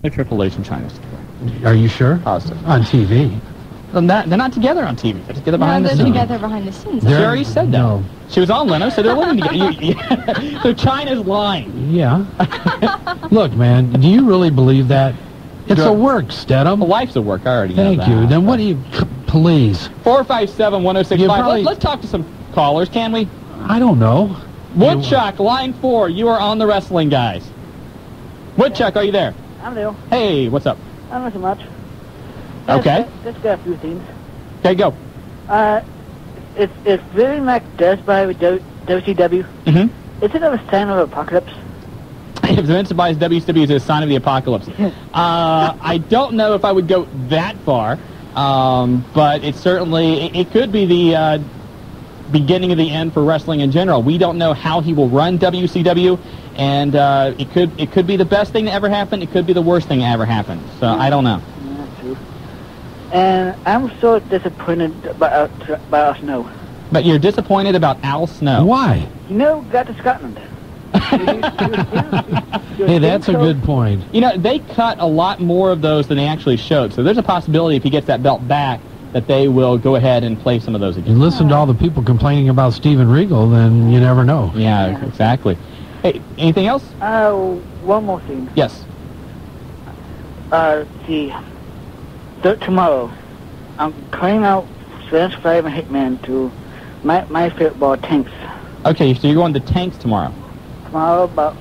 They're Triple H and Chyna's. Are you sure? Positive. On TV. They're not together on TV. They're together behind the scenes. They're together behind the scenes. She already said that. No. She was on Leno, so they're living together. So Chyna's lying. Yeah. Look, man, do you really believe that? It's a work, Stedham. Well, life's a work. I already know that. Thank you. Then what do you... Please. 457-1065. Let's talk to some callers, can we? I don't know. Woodchuck, line 4. You are on the Wrestling Guys. Woodchuck, are you there? I'm there. Hey, what's up? Not so much. Okay. Let's get a few things. Okay, go. If Vince Mac does buy with WCW, is it a sign of apocalypse? If Vince buys WCW, is it a sign of the apocalypse? I don't know if I would go that far, but it certainly it could be the beginning of the end for wrestling in general. We don't know how he will run WCW, and it could be the best thing to ever happen. It could be the worst thing to ever happen. So I don't know. That's true. And I'm so disappointed about Al Snow. But you're disappointed about Al Snow. Why? Got to Scotland. Hey, that's a good point. You know, they cut a lot more of those than they actually showed, so there's a possibility if he gets that belt back that they will go ahead and play some of those again. You listen to all the people complaining about Steven Regal, then you never know. Yeah, exactly. Hey, anything else? One more thing. Yes. See, tomorrow, I'm calling out Smash 5 and Hitman to my favorite ball, Tanks. Okay, so you're going to Tanks tomorrow? Tomorrow about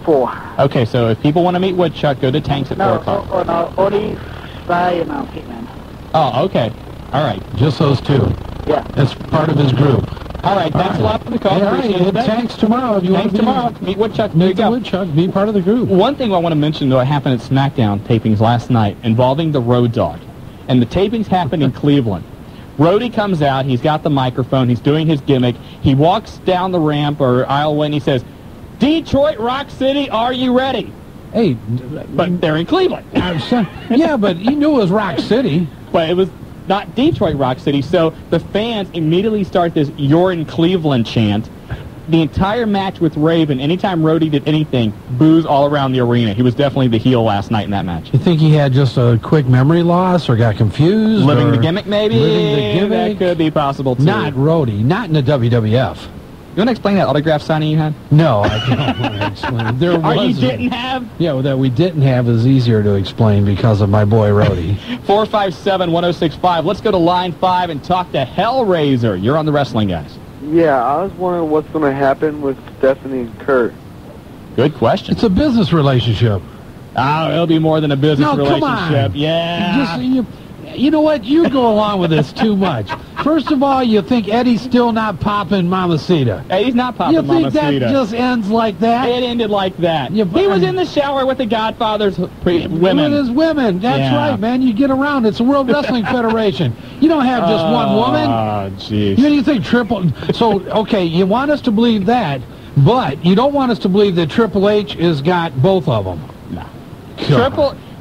4. Okay, so if people want to meet Woodchuck, go to Tanks at 4 o'clock. No, only Spy and Hitman. Oh, okay. All right. Just those two. Yeah. That's part of his group. All right, thanks a lot for the call. Hey, appreciate it. Tanks tomorrow. If you Tanks tomorrow. Meet Woodchuck. There you go. Woodchuck. Be part of the group. One thing I want to mention, though, happened at SmackDown tapings last night involving the Road Dogg. And the tapings happened in Cleveland. Rhodey comes out. He's got the microphone. He's doing his gimmick. He walks down the ramp or aisleway and he says, "Detroit Rock City, are you ready?" Hey. But they're in Cleveland. Yeah, but he knew it was Rock City. But it was not Detroit Rock City, so the fans immediately start this "You're in Cleveland" chant. The entire match with Raven, anytime Rhodey did anything, boos all around the arena. He was definitely the heel last night in that match. You think he had just a quick memory loss or got confused? Living the gimmick, maybe? Living the gimmick? That could be possible, too. Not Rhodey. Not in the WWF. You want to explain that autograph signing you had? No, I don't want to explain. There you didn't have? Yeah, well, that we didn't have is easier to explain because of my boy Rhodey. 457-1065. Let's go to line 5 and talk to Hellraiser. You're on the Wrestling Guys. Yeah, I was wondering what's going to happen with Stephanie and Kurt. Good question. It's a business relationship. Oh, it'll be more than a business relationship. Come on. Yeah. You know what? You go along with this too much. First of all, you think Eddie's still not popping Mamacita. He's not popping Mamacita. You think that just ends like that? It ended like that. He was in the shower with the Godfather's women. With his women. That's right, man. You get around. It's the World Wrestling Federation. You don't have just one woman. Oh, jeez. You think Triple... So, okay, you want us to believe that, but you don't want us to believe that Triple H has got both of them. No.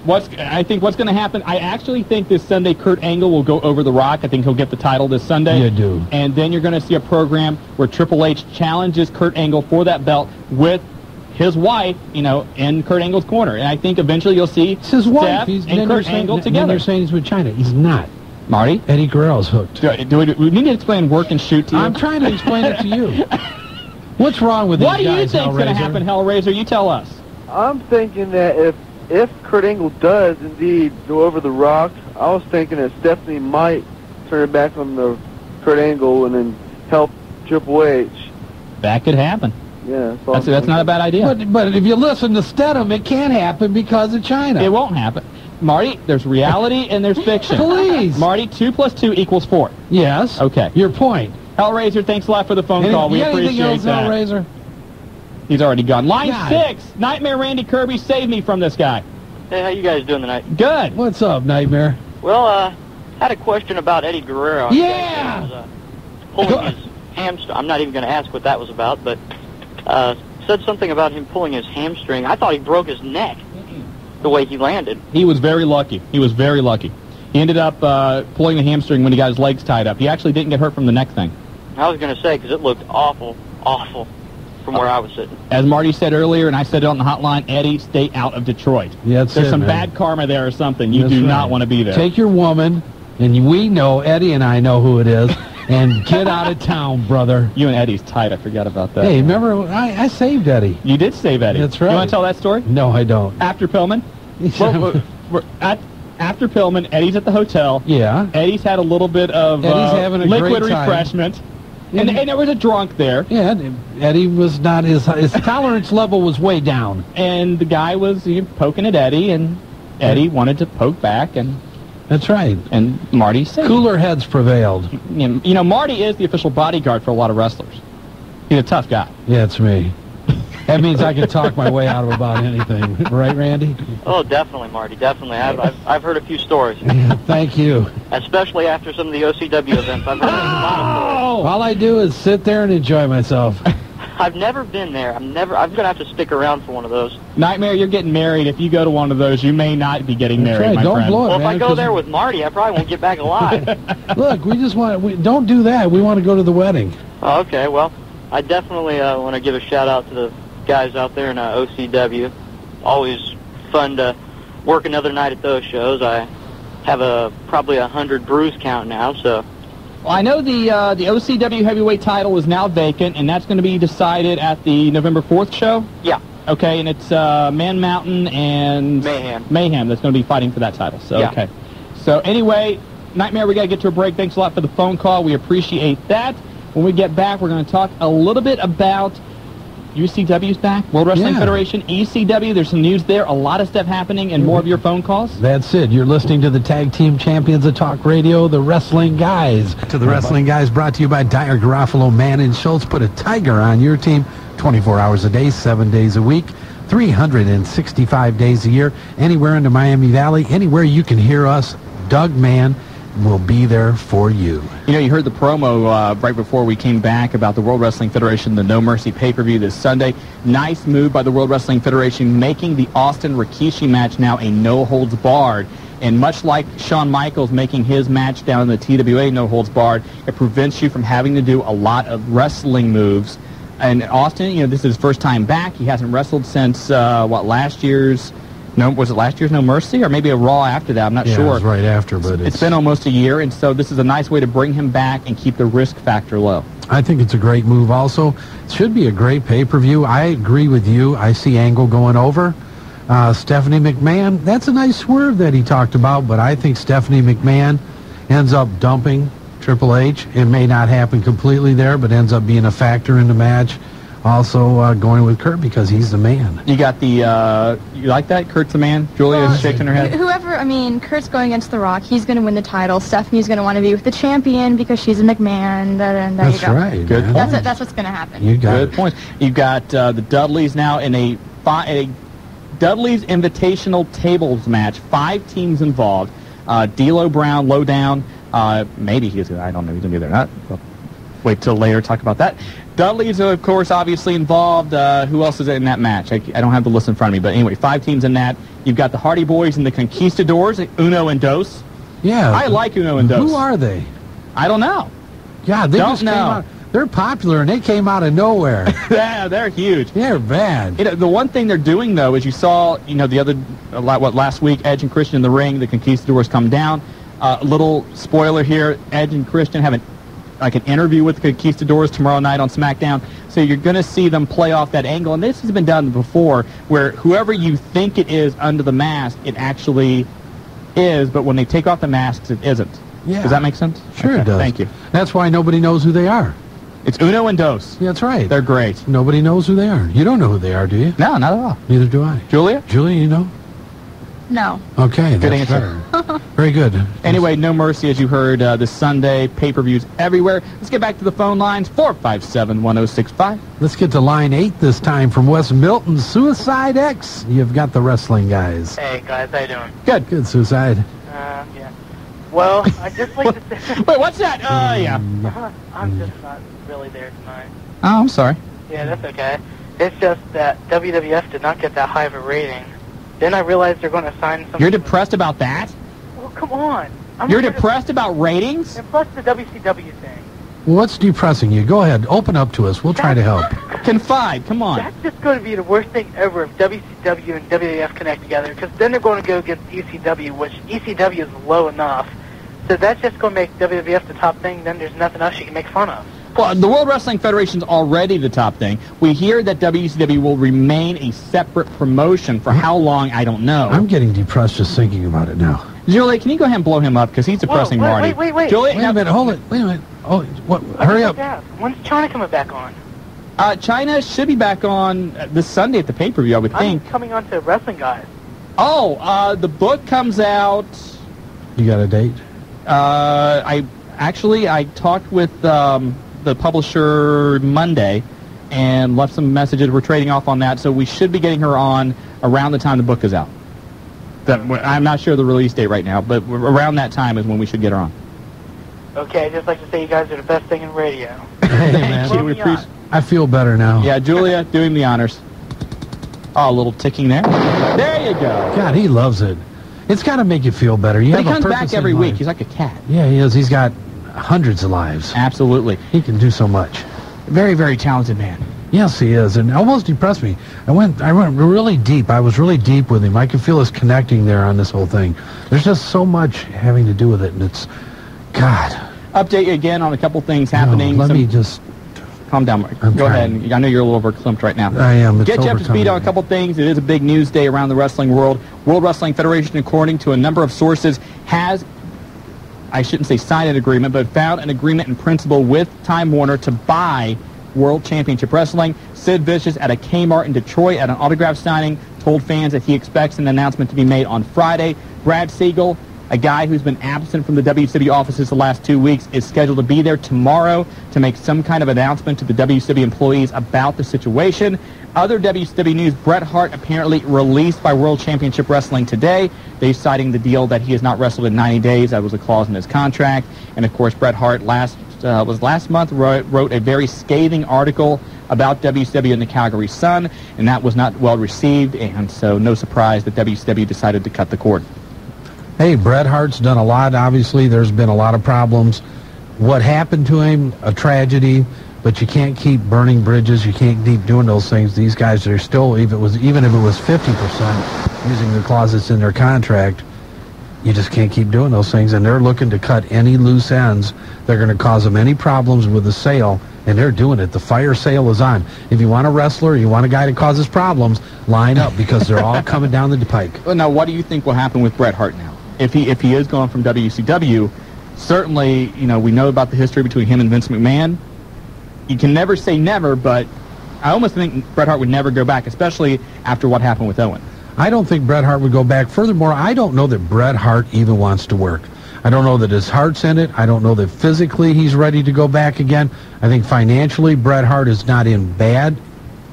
I think what's going to happen, I actually think this Sunday Kurt Angle will go over The Rock. I think he'll get the title this Sunday. You do. And then you're going to see a program where Triple H challenges Kurt Angle for that belt with his wife, in Kurt Angle's corner. And I think eventually you'll see it's his wife. and Kurt Angle together. They're saying he's with China. He's not. Marty? Eddie Guerrero's hooked. Do we need to explain work and shoot to you? I'm trying to explain it to you. What's wrong with these guys, What do you think's going to happen, Hellraiser? You tell us. I'm thinking that if Kurt Angle does indeed go over The Rock, I was thinking that Stephanie might turn it back on the Kurt Angle and then help Triple H. That could happen. Yeah, that's not a bad idea. But if you listen to Stedham, it can't happen because of China. It won't happen. Marty, there's reality and there's fiction. Please. Marty, 2 + 2 = 4. Yes. Okay. Your point. Hellraiser, thanks a lot for the phone call. We appreciate else, that. Hellraiser? He's already gone. Line 6, Nightmare Randy Kirby, save me from this guy. Hey, how you guys doing tonight? Good. What's up, Nightmare? Well, had a question about Eddie Guerrero. Yeah! Pulling his hamstring. I'm not even going to ask what that was about, but said something about him pulling his hamstring. I thought he broke his neck the way he landed. He was very lucky. He ended up pulling the hamstring when he got his legs tied up. He actually didn't get hurt from the neck thing. I was going to say, because it looked awful, awful. from where I was sitting. As Marty said earlier, and I said it on the hotline, Eddie, stay out of Detroit. Yeah, There's some bad karma there or something. You do not want to be there. Take your woman, and we know, Eddie and I know who it is, and get out of town, brother. You and Eddie's tight. I forgot about that. Hey, remember, I saved Eddie. You did save Eddie. That's right. You want to tell that story? No, I don't. After Pillman? After Pillman, Eddie's at the hotel. Yeah. Eddie's had a little bit of Eddie's having a liquid great time. refreshment. And there was a drunk there. Yeah, Eddie was not, his tolerance level was way down. And the guy was poking at Eddie, and Eddie wanted to poke back, and that's right. And Marty said cooler heads prevailed. You know, Marty is the official bodyguard for a lot of wrestlers. He's a tough guy. Yeah, it's me. That means I can talk my way out of about anything, right, Randy? Oh, definitely, Marty. Definitely. I've heard a few stories. Yeah, thank you. Especially after some of the OCW events. I've heard a lot of stories. All I do is sit there and enjoy myself. I've never been there. I'm gonna have to stick around for one of those. Nightmare, you're getting married. If you go to one of those, you may not be getting married, right. my Don't friend. blow it, Well, if man, I go there with Marty, I probably won't get back alive. Look, we just want don't do that. We want to go to the wedding. Oh, okay, well, I definitely want to give a shout out to the guys out there in OCW. Always fun to work another night at those shows. I have probably 100 brews count now, so. Well, I know the OCW heavyweight title is now vacant, and that's going to be decided at the November 4th show? Yeah. Okay, and it's Man Mountain and Mayhem that's going to be fighting for that title. So, yeah. Okay. So, anyway, Nightmare, we got to get to a break. Thanks a lot for the phone call. We appreciate that. When we get back, we're going to talk a little bit about UCW's back, World Wrestling Federation, ECW. There's some news there, a lot of stuff happening, and more of your phone calls. That's it. You're listening to the Tag Team Champions of Talk Radio, the Wrestling Guys. To the Wrestling Guys, brought to you by Dyer, Garofalo, Mann, and Schultz. Put a tiger on your team 24 hours a day, 7 days a week, 365 days a year, anywhere in the Miami Valley, anywhere you can hear us. Doug Mann will be there for you. You know, you heard the promo right before we came back about the World Wrestling Federation, the No Mercy pay-per-view this Sunday. Nice move by the World Wrestling Federation, making the Austin Rikishi match now a no-holds-barred. And much like Shawn Michaels making his match down in the TWA no-holds-barred, it prevents you from having to do a lot of wrestling moves. And Austin, you know, this is his first time back. He hasn't wrestled since, last year's... was it last year's No Mercy, or maybe a Raw after that? I'm not sure. It was right after, but it's been almost a year, and so this is a nice way to bring him back and keep the risk factor low. I think it's a great move also. It should be a great pay-per-view. I agree with you. I see Angle going over. Stephanie McMahon, that's a nice swerve that he talked about, but I think Stephanie McMahon ends up dumping Triple H. It may not happen completely there, but ends up being a factor in the match. Also going with Kurt because he's the man. You got the, you like that? Kurt's the man? Julia's shaking her head. Kurt's going against The Rock. He's going to win the title. Stephanie's going to want to be with the champion because she's a McMahon. There you go. Right. Good point. That's what's going to happen. You got Good point. You've got the Dudleys now in a Dudley's Invitational Tables match. 5 teams involved. D'Lo Brown, Lowdown. Maybe he's going to, I don't know, he's going to be there or not. We'll wait till later, talk about that. Dudley's, of course, obviously involved. Who else is in that match? I don't have the list in front of me, but anyway, 5 teams in that. You've got the Hardy Boys and the Conquistadors, Uno and Dos. Yeah. I like Uno and Dos. Who are they? I don't know. Yeah, they don't just know. came out. They're popular, and they came out of nowhere. Yeah, they're huge. They're bad. The one thing they're doing, though, is you saw, last week, Edge and Christian in the ring, the Conquistadors come down. Little spoiler here, Edge and Christian have an interview with the Conquistadors tomorrow night on SmackDown. So you're going to see them play off that angle. And this has been done before, where whoever you think it is under the mask, it actually is. But when they take off the masks, it isn't. Yeah. Does that make sense? Sure Okay, it does. Thank you. That's why nobody knows who they are. It's Uno and Dos. Yeah, that's right. They're great. Nobody knows who they are. You don't know who they are, do you? No, not at all. Neither do I. Julia? Julia, you know? No. Okay, Good that's answer. better. Very good. Anyway, No Mercy, as you heard, this Sunday, pay-per-views everywhere. Let's get back to the phone lines, 457-1065. Let's get to line 8 this time from West Milton, Suicide X. You've got the Wrestling Guys. Hey, guys, how you doing? Good. Good, Suicide. Yeah. Well, I'd just like to say... Wait, what's that? Yeah. I'm just not really there tonight. Oh, I'm sorry. Yeah, that's okay. It's just that WWF did not get that high of a rating. Then I realized they're going to sign some... You're depressed about that? Well, come on. You're depressed about ratings? And plus the WCW thing. What's depressing you? Go ahead. Open up to us. We'll try to help. Confide. Come on. That's just going to be the worst thing ever if WCW and WWF connect together, because then they're going to go against ECW, which ECW is low enough. So that's just going to make WWF the top thing. Then there's nothing else you can make fun of. Well, the World Wrestling Federation's already the top thing. We hear that WCW will remain a separate promotion. For how long, I don't know. I'm getting depressed just thinking about it now. Julie, can you go ahead and blow him up? Because he's depressing Marty. Wait. Julie, Wait a minute. Hold it. Wait a minute. Oh, what? Hurry up. When's China coming back on? China should be back on this Sunday at the pay-per-view, I would think. I'm coming on to Wrestling Guys. Oh, the book comes out... You got a date? I talked with the publisher Monday and left some messages. We're trading off on that, so we should be getting her on around the time the book is out. I'm not sure the release date right now, but around that time is when we should get her on. Okay, I'd just like to say you guys are the best thing in radio. Hey, man. Thank you. We appreciate. I feel better now. Yeah, Julia, doing the honors. Oh, a little ticking there. There you go. God, he loves it. It's got to make you feel better. But he comes back every week. He's like a cat. Yeah, he is. He's got hundreds of lives. Absolutely. He can do so much. Very, very talented man. Yes, he is, and it almost depressed me. I went really deep. I was really deep with him. I could feel us connecting there on this whole thing. There's just so much having to do with it, and it's, God. Update you again on a couple things happening. Let me just... Calm down, Mark. Go ahead. I know you're a little overclimped right now. I am. Get you up to speed on a couple things. It is a big news day around the wrestling world. World Wrestling Federation, according to a number of sources, has, I shouldn't say signed an agreement, but found an agreement in principle with Time Warner to buy World Championship Wrestling. Sid Vicious at a Kmart in Detroit at an autograph signing told fans that he expects an announcement to be made on Friday. Brad Siegel, a guy who's been absent from the WCW offices the last 2 weeks, is scheduled to be there tomorrow to make some kind of announcement to the WCW employees about the situation. Other WCW news, Bret Hart apparently released by World Championship Wrestling today. They're citing the deal that he has not wrestled in 90 days. That was a clause in his contract. And, of course, Bret Hart last month wrote a very scathing article about WCW in the Calgary Sun, and that was not well received, and so no surprise that WCW decided to cut the cord. Hey, Bret Hart's done a lot. Obviously, there's been a lot of problems. What happened to him, a tragedy, but you can't keep burning bridges. You can't keep doing those things. These guys are still, even if it was 50% using the clauses in their contract, you just can't keep doing those things. And they're looking to cut any loose ends. They're going to cause them any problems with the sale, and they're doing it. The fire sale is on. If you want a wrestler, you want a guy that causes problems, line up because they're all coming down the pike. Well, now, what do you think will happen with Bret Hart now? If he is going from WCW, certainly, we know about the history between him and Vince McMahon. You can never say never, but I almost think Bret Hart would never go back, especially after what happened with Owen. I don't think Bret Hart would go back. Furthermore, I don't know that Bret Hart even wants to work. I don't know that his heart's in it. I don't know that physically he's ready to go back again. I think financially Bret Hart is not in bad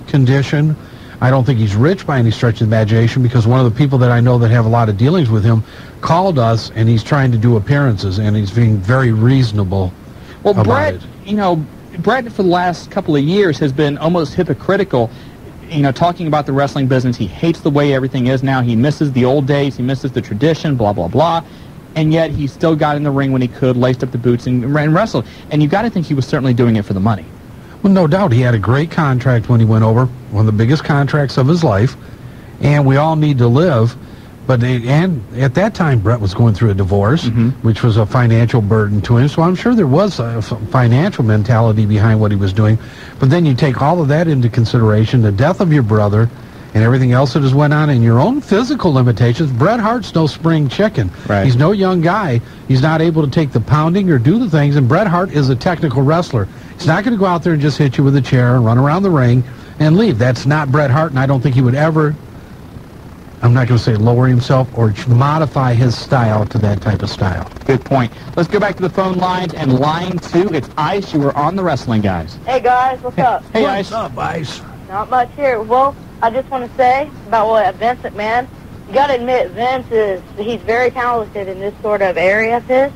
condition. I don't think he's rich by any stretch of the imagination, because one of the people that I know that have a lot of dealings with him called us, and he's trying to do appearances, and he's being very reasonable about it. Bret for the last couple of years has been almost hypocritical, talking about the wrestling business. He hates the way everything is now. He misses the old days. He misses the tradition, blah, blah, blah. And yet he still got in the ring when he could, laced up the boots, and wrestled. And you got to think he was certainly doing it for the money. Well, no doubt. He had a great contract when he went over, one of the biggest contracts of his life, and we all need to live. But and at that time, Bret was going through a divorce, which was a financial burden to him. So I'm sure there was a financial mentality behind what he was doing. But then you take all of that into consideration, the death of your brother, and everything else that has went on, and your own physical limitations. Bret Hart's no spring chicken. Right. He's no young guy. He's not able to take the pounding or do the things, and Bret Hart is a technical wrestler. He's not going to go out there and just hit you with a chair and run around the ring and leave. That's not Bret Hart, and I don't think he would ever, I'm not going to say lower himself or modify his style to that type of style. Good point. Let's go back to the phone lines, and line 2, it's Ice. You were on the Wrestling Guys. Hey, guys, what's up? Hey, Ice. What's up, Ice? Not much here. Well, I just want to say about what Vince McMahon, you got to admit, he's very talented in this sort of area of his.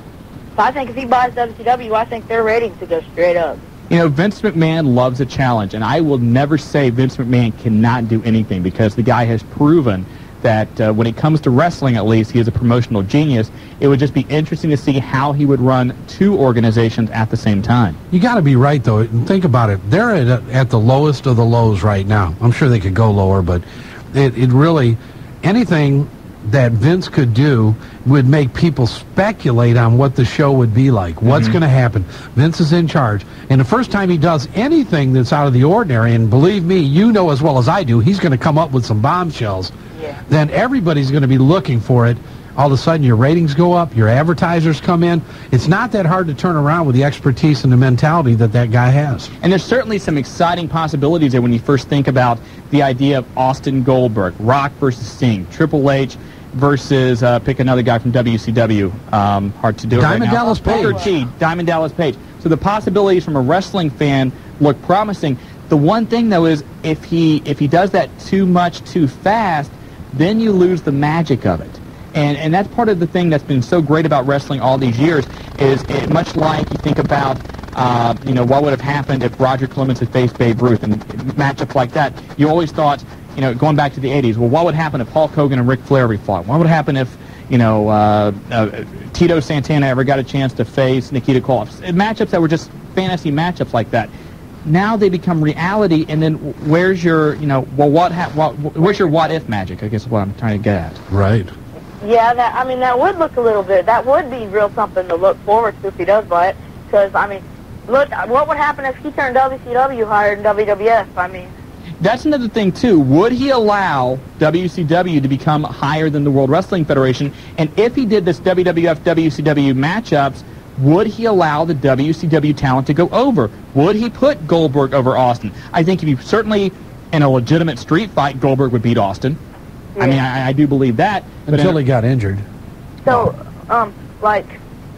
So I think if he buys WCW, I think their ratings would go straight up. Vince McMahon loves a challenge, and I will never say Vince McMahon cannot do anything, because the guy has proven that when it comes to wrestling, at least, he is a promotional genius. It would just be interesting to see how he would run two organizations at the same time. You got to be right, though. Think about it. They're at the lowest of the lows right now. I'm sure they could go lower, but it really, anything that Vince could do would make people speculate on what the show would be like, what's going to happen. Vince is in charge. And the first time he does anything that's out of the ordinary, and believe me, you know as well as I do, he's going to come up with some bombshells. Yeah. Then everybody's going to be looking for it. All of a sudden, your ratings go up, your advertisers come in. It's not that hard to turn around with the expertise and the mentality that guy has. And there's certainly some exciting possibilities there when you first think about the idea of Austin Goldberg, Rock versus Sting, Triple H versus, pick another guy from WCW, hard to do it Diamond right now. Dallas Page. Booker T, Diamond Dallas Page. So the possibilities from a wrestling fan look promising. The one thing, though, is if he does that too much too fast, then you lose the magic of it. And that's part of the thing that's been so great about wrestling all these years is much like you think about, what would have happened if Roger Clemens had faced Babe Ruth and matchups like that. You always thought, going back to the 80s, well, what would happen if Hulk Hogan and Ric Flair refought? What would happen if, Tito Santana ever got a chance to face Nikita Koloff? Matchups that were just fantasy matchups like that. Now they become reality, and then where's your, where's your what-if magic, I guess is what I'm trying to get at. Right. Yeah, that would look a little bit, that would be real something to look forward to if he does buy it. Because, look, what would happen if he turned WCW higher than WWF? That's another thing, too. Would he allow WCW to become higher than the World Wrestling Federation? And if he did this WWF-WCW matchups, would he allow the WCW talent to go over? Would he put Goldberg over Austin? I think if he certainly, in a legitimate street fight, Goldberg would beat Austin. Yeah. I do believe that. Until he got injured. So,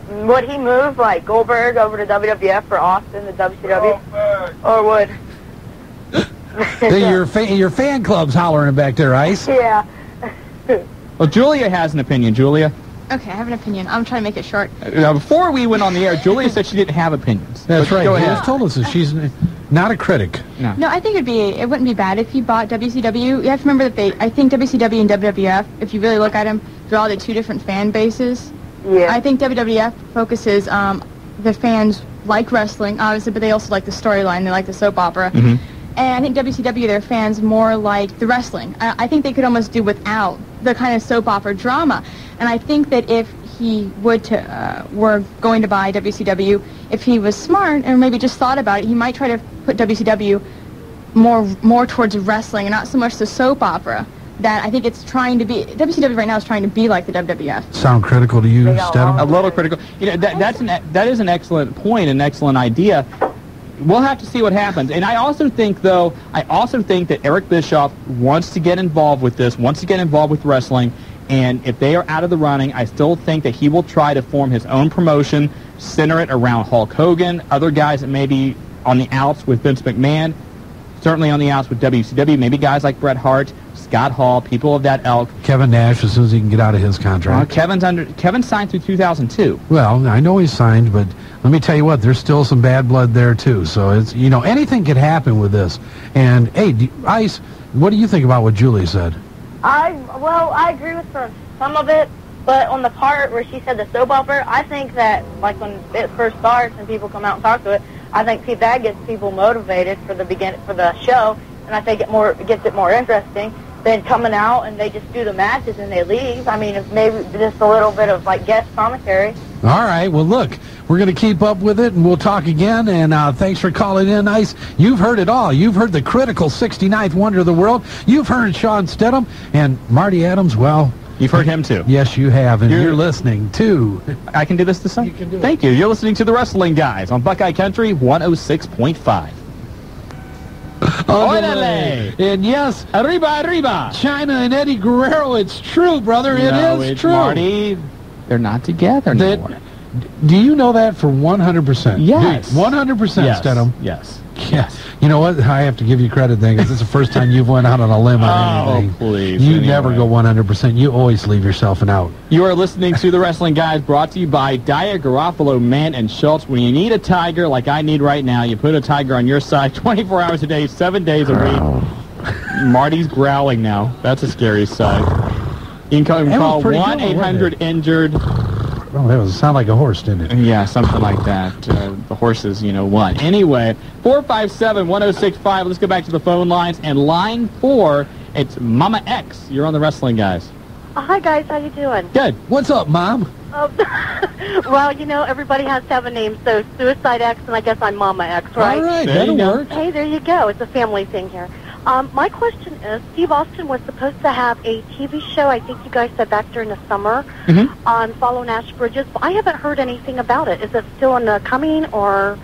would he move, Goldberg over to WWF for Austin to WCW? Or would... Your fan club's hollering back there, Ice. Yeah. Well, Julia has an opinion. Julia? Okay, I have an opinion. I'm trying to make it short. Before we went on the air, Julia said she didn't have opinions. That's right. Go She ahead. just told us that she's not a critic. No, I think it wouldn't be bad if he bought WCW. You have to remember that I think WCW and WWF, if you really look at them, they're all the two different fan bases. Yeah. I think WWF focuses, the fans like wrestling, obviously, but they also like the storyline. They like the soap opera. Mm-hmm. And I think WCW, their fans more like the wrestling. I think they could almost do without the kind of soap opera drama. And I think that if he were going to buy WCW, if he was smart and maybe just thought about it, he might try to put WCW more towards wrestling and not so much the soap opera. That I think it's trying to be, WCW right now is trying to be like the WWF. Sound critical to you, Stedham? A little critical. That is an excellent point, an excellent idea. We'll have to see what happens. And I also think that Eric Bischoff wants to get involved with this, wants to get involved with wrestling, and if they are out of the running, I still think that he will try to form his own promotion, center it around Hulk Hogan, other guys that may be on the outs with Vince McMahon, certainly on the outs with WCW, maybe guys like Bret Hart, Scott Hall, people of that ilk. Kevin Nash, as soon as he can get out of his contract. Kevin signed through 2002. Well, I know he's signed, but let me tell you what, there's still some bad blood there, too. So, it's anything could happen with this. And, hey, Ice, what do you think about what Julie said? I agree with her some of it, but on the part where she said the soap opera, I think that, when it first starts and people come out and talk to it, I think that gets people motivated for the show, and I think it gets it more interesting than coming out and they just do the matches and they leave. It's maybe just a little bit of guest commentary. All right. Well, look, we're going to keep up with it, and we'll talk again. And thanks for calling in, Ice. You've heard it all. You've heard the critical 69th wonder of the world. You've heard Shawn Stedham and Marty Adams. Well, you've heard him too. Yes, you have, and you're listening to. I can do this to some. You can do it. Thank you. You're listening to the Wrestling Guys on Buckeye Country 106.5. Orale. And yes, arriba. China and Eddie Guerrero, it's true, brother. It's true. Marty, they're not together anymore. Do you know that for 100%? Yes. 100%, yes. Stedham? Yes. Yes. You know what? I have to give you credit then, because it's the first time you've went out on a limb on anything. Oh, please. You never go 100%. You always leave yourself an out. You are listening to The Wrestling Guys, brought to you by Dyer, Garofalo, Mann, and Schultz. When you need a tiger like I need right now, you put a tiger on your side 24 hours a day, 7 days a week. Marty's growling now. That's a scary sight. You can That call was pretty good, 1-800-INJURED. Oh, that was sound like a horse, didn't it? Yeah, something like that. The horses, won. Anyway, 457-1065. Let's go back to the phone lines. And line 4, it's Mama X. You're on the Wrestling Guys. Hi, guys. How you doing? Good. What's up, Mom? Well, everybody has to have a name, so Suicide X, and I guess I'm Mama X, right? All right, There that'll you go. work. Hey, there you go. It's a family thing here. My question is, Steve Austin was supposed to have a TV show, I think you guys said back during the summer, on Follow Nash Bridges, but I haven't heard anything about it. Is it still in the coming, or...?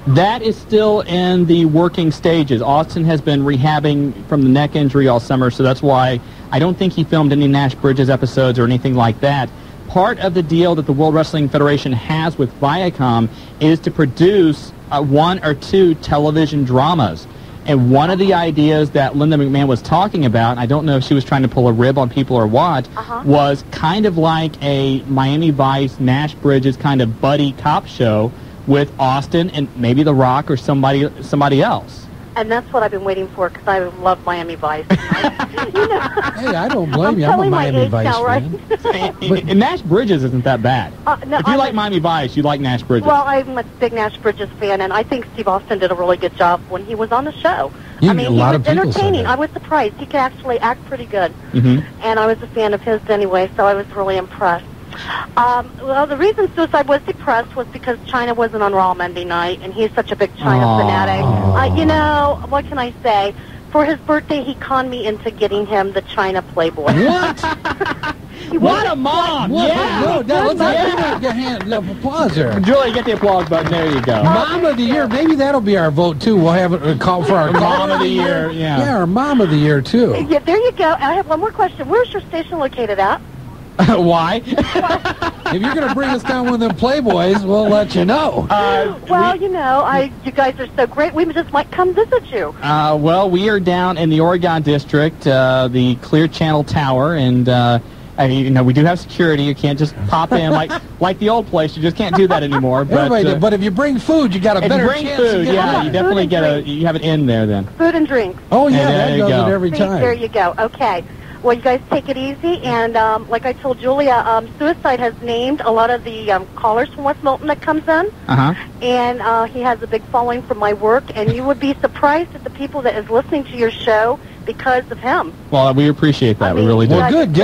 That is still in the working stages. Austin has been rehabbing from the neck injury all summer, so that's why I don't think he filmed any Nash Bridges episodes or anything like that. Part of the deal that the World Wrestling Federation has with Viacom is to produce 1 or 2 television dramas. And one of the ideas that Linda McMahon was talking about, and I don't know if she was trying to pull a rib on people or what, was kind of like a Miami Vice, Nash Bridges kind of buddy cop show with Austin and maybe The Rock or somebody else. And that's what I've been waiting for, because I love Miami Vice. Hey, I don't blame you. I'm a telling my Miami age Vice now, right? fan. And Nash Bridges isn't that bad. No, If you like Miami Vice, you like Nash Bridges. Well, I'm a big Nash Bridges fan, and I think Steve Austin did a really good job when he was on the show. Yeah, I mean, a he lot was of people said entertaining. that. I was surprised. He could actually act pretty good. Mhm. And I was a fan of his anyway, so I was really impressed. Well, the reason Suicide was depressed was because China wasn't on Raw Monday night, and he's such a big China fanatic. What can I say? For his birthday, he conned me into getting him the China Playboy. What? What a mom! What? Yeah! No, let's not give a applause there. Julie, get the applause button. There you go. Mom of the Year. Maybe that'll be our vote, too. We'll have a call for our Mom of the Year. Yeah, our Mom of the Year, too. Yeah, there you go. I have one more question. Where's your station located at? Why? If you're going to bring us down with them Playboys, we'll let you know. You guys are so great. We just might come visit you. Well, we are down in the Oregon District, the Clear Channel Tower, and we do have security. You can't just pop in like the old place. You just can't do that anymore. But if you bring food, you got a better chance. Food, you definitely you have it in there then. Food and drinks. Oh yeah, that does it every time. There you go. Okay. Well, you guys take it easy, and like I told Julia, Suicide has named a lot of the callers from West Milton that comes in, and he has a big following from my work, and you would be surprised at the people that is listening to your show because of him. Well, we appreciate that. We really do. Well, good.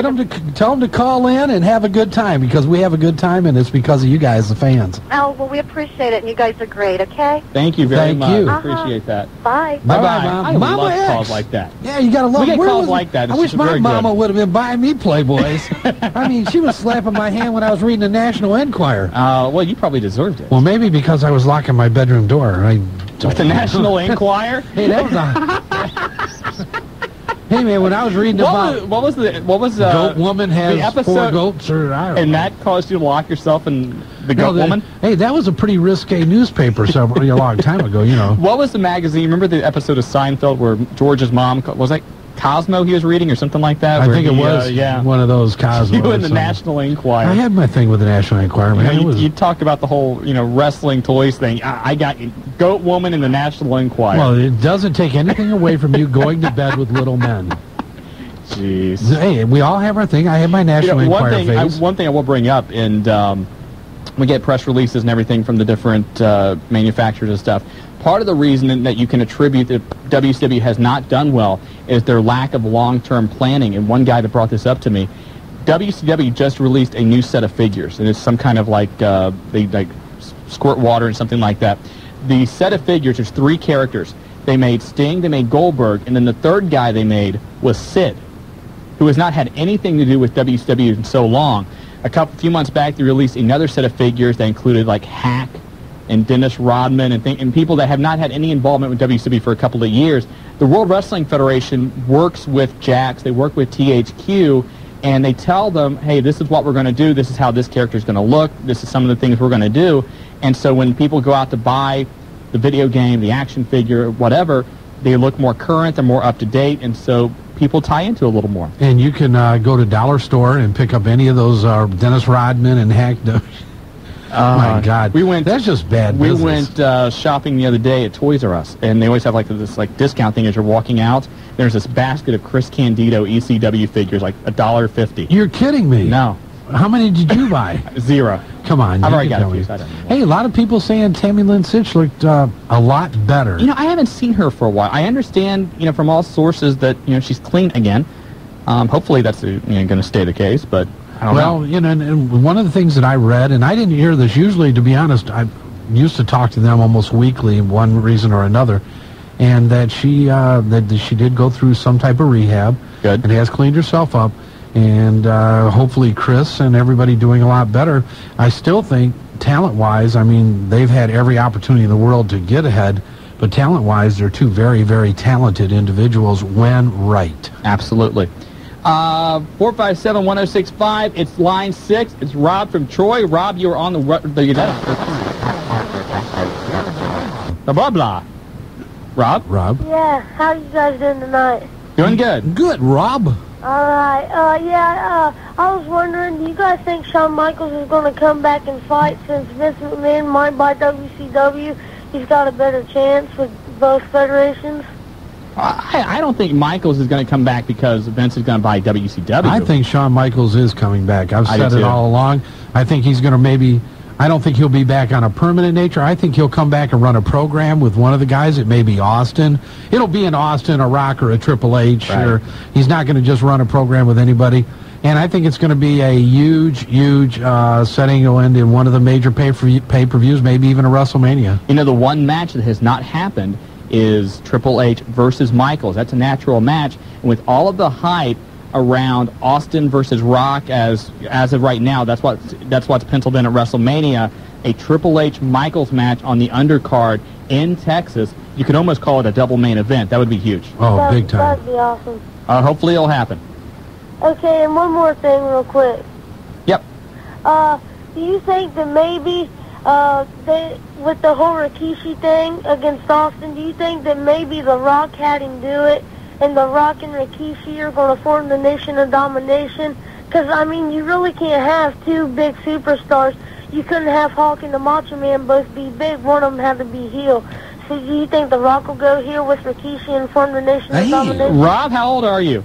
Tell them to call in and have a good time, because we have a good time, and it's because of you guys, the fans. Oh, well, we appreciate it, and you guys are great, okay? Thank you very much. Thank you. Appreciate that. Bye. Bye-bye. Mom. I Mama love X. calls like that. Yeah, you got to love. We get calls like that. I It's wish just my very mama good. would have been buying me Playboys. I mean, she was slapping my hand when I was reading the National Enquirer. Well, you probably deserved it. Well, maybe because I was locking my bedroom door. With the National Enquirer? Hey, that was Hey man, when I was reading what was Goat Woman has the episode, 4 goats, or I don't and know. that caused you to lock yourself in the Goat Woman? Hey, that was a pretty risque newspaper a long time ago, What was the magazine? Remember the episode of Seinfeld where George's mom, was that Cosmo he was reading or something like that? I think it was one of those Cosmo. You in the National Enquirer. I had my thing with the National Enquirer, man. You talked about the whole, wrestling toys thing. I got Goat Woman in the National Enquirer. Well, it doesn't take anything away from you going to bed with little men. Jeez. Hey, we all have our thing. I have my National Enquirer phase. One thing I will bring up, and we get press releases and everything from the different manufacturers and stuff. Part of the reason that you can attribute that WCW has not done well is their lack of long-term planning. And one guy that brought this up to me, WCW just released a new set of figures, and it's some kind of they squirt water and something like that. The set of figures, there's 3 characters. They made Sting, they made Goldberg, and then the third guy they made was Sid, who has not had anything to do with WCW in so long. A few months back, they released another set of figures that included like Hack and Dennis Rodman and people that have not had any involvement with WCW for a couple of years. The World Wrestling Federation works with Jax, they work with THQ, and they tell them, hey, this is what we're going to do, this is how this character is going to look, this is some of the things we're going to do. And so when people go out to buy the video game, the action figure, whatever, they look more current, they're more up to date, and so people tie into a little more. And you can go to Dollar Store and pick up any of those Dennis Rodman and Hack. My God, that's just bad business. We went shopping the other day at Toys R Us, and they always have this discount thing as you're walking out. there's this basket of Chris Candido ECW figures, like $1.50. You're kidding me. No. How many did you buy? 0. Come on. I've already got a few. So I don't know. Hey, a lot of people saying Tammy Lynn Sitch looked a lot better. I haven't seen her for a while. I understand, from all sources that, she's clean again. Hopefully that's going to stay the case, but I don't know. Well, and one of the things that I read, and I didn't hear this usually, to be honest, I used to talk to them almost weekly, one reason or another, and that she did go through some type of rehab. Good. And has cleaned herself up. And hopefully Chris and everybody doing a lot better. I still think, talent-wise, they've had every opportunity in the world to get ahead, but talent-wise, they're two very, very talented individuals when right. Absolutely. 457-1065, it's line 6. It's Rob from Troy. Rob, you're on the blah, blah. Rob? Yeah, how you guys doing tonight? Doing good. Good, Rob. All right. I was wondering, do you guys think Shawn Michaels is going to come back and fight since Vince McMahon might buy WCW? He's got a better chance with both federations. I don't think Michaels is going to come back because Vince is going to buy WCW. I think Shawn Michaels is coming back. I've said it too. all along. I think he's going to I don't think he'll be back on a permanent nature. I think he'll come back and run a program with one of the guys. It may be Austin. It'll be an Austin, a Rock, or a Triple H. Right. Or he's not going to just run a program with anybody. And I think it's going to be a huge setting to end in one of the major pay-per-views, maybe even a WrestleMania. The one match that has not happened is Triple H versus Michaels. That's a natural match. And with all of the hype around Austin versus Rock as of right now, that's what's penciled in at WrestleMania. A Triple H Michaels match on the undercard in Texas. You could almost call it a double main event. That would be huge. Oh, big time. That'd be awesome. Hopefully it'll happen. Okay, and one more thing real quick. Yep. Do you think that maybe with the whole Rikishi thing against Austin, do you think that maybe The Rock had him do it, and The Rock and Rikishi are going to form the Nation of Domination? Because, you really can't have two big superstars. You couldn't have Hulk and the Macho Man both be big. One of them had to be heel. So do you think The Rock will go heel with Rikishi and form the Nation of Domination? Rob, how old are you?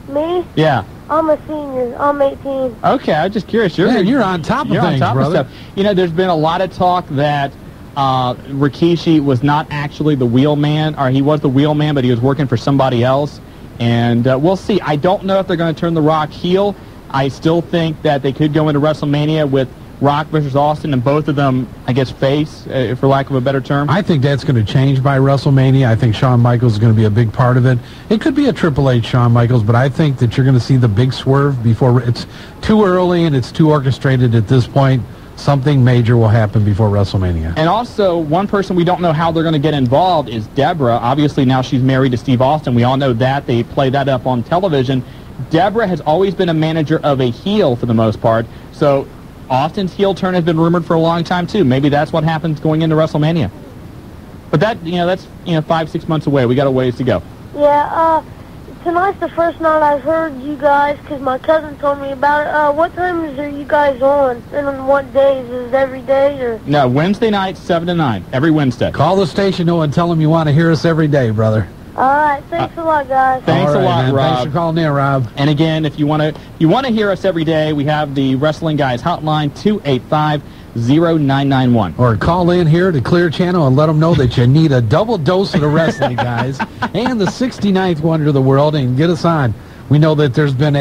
Me? Yeah. I'm a senior. I'm 18. Okay, I'm just curious. You're on top of things, brother. There's been a lot of talk that Rikishi was not actually the wheelman, or he was the wheelman, but he was working for somebody else. And we'll see. I don't know if they're going to turn The Rock heel. I still think that they could go into WrestleMania with Rock versus Austin, and both of them, I guess, face, for lack of a better term. I think that's going to change by WrestleMania. I think Shawn Michaels is going to be a big part of it. It could be a Triple H Shawn Michaels, but I think that you're going to see the big swerve before it's too early and it's too orchestrated at this point. Something major will happen before WrestleMania. And also, one person we don't know how they're going to get involved is Deborah. Obviously, now she's married to Steve Austin. We all know that. They play that up on television. Deborah has always been a manager of a heel for the most part. So Austin's heel turn has been rumored for a long time, too. Maybe that's what happens going into WrestleMania. But that's 5-6 months away. We got a ways to go. Yeah, tonight's the first night I've heard you guys, because my cousin told me about it. What times are you guys on, and on what days? Is it every day? Or? No, Wednesday night, 7 to 9, every Wednesday. Call the station and tell them you want to hear us every day, brother. All right, thanks a lot, guys. Thanks a lot, man. Rob. Thanks for calling in, Rob. And again, if you want to hear us every day, we have the Wrestling Guys hotline, 285-0991. Or call in here to Clear Channel and let them know that you need a double dose of the Wrestling Guys and the 69th Wonder of the World, and get us on. We know that there's been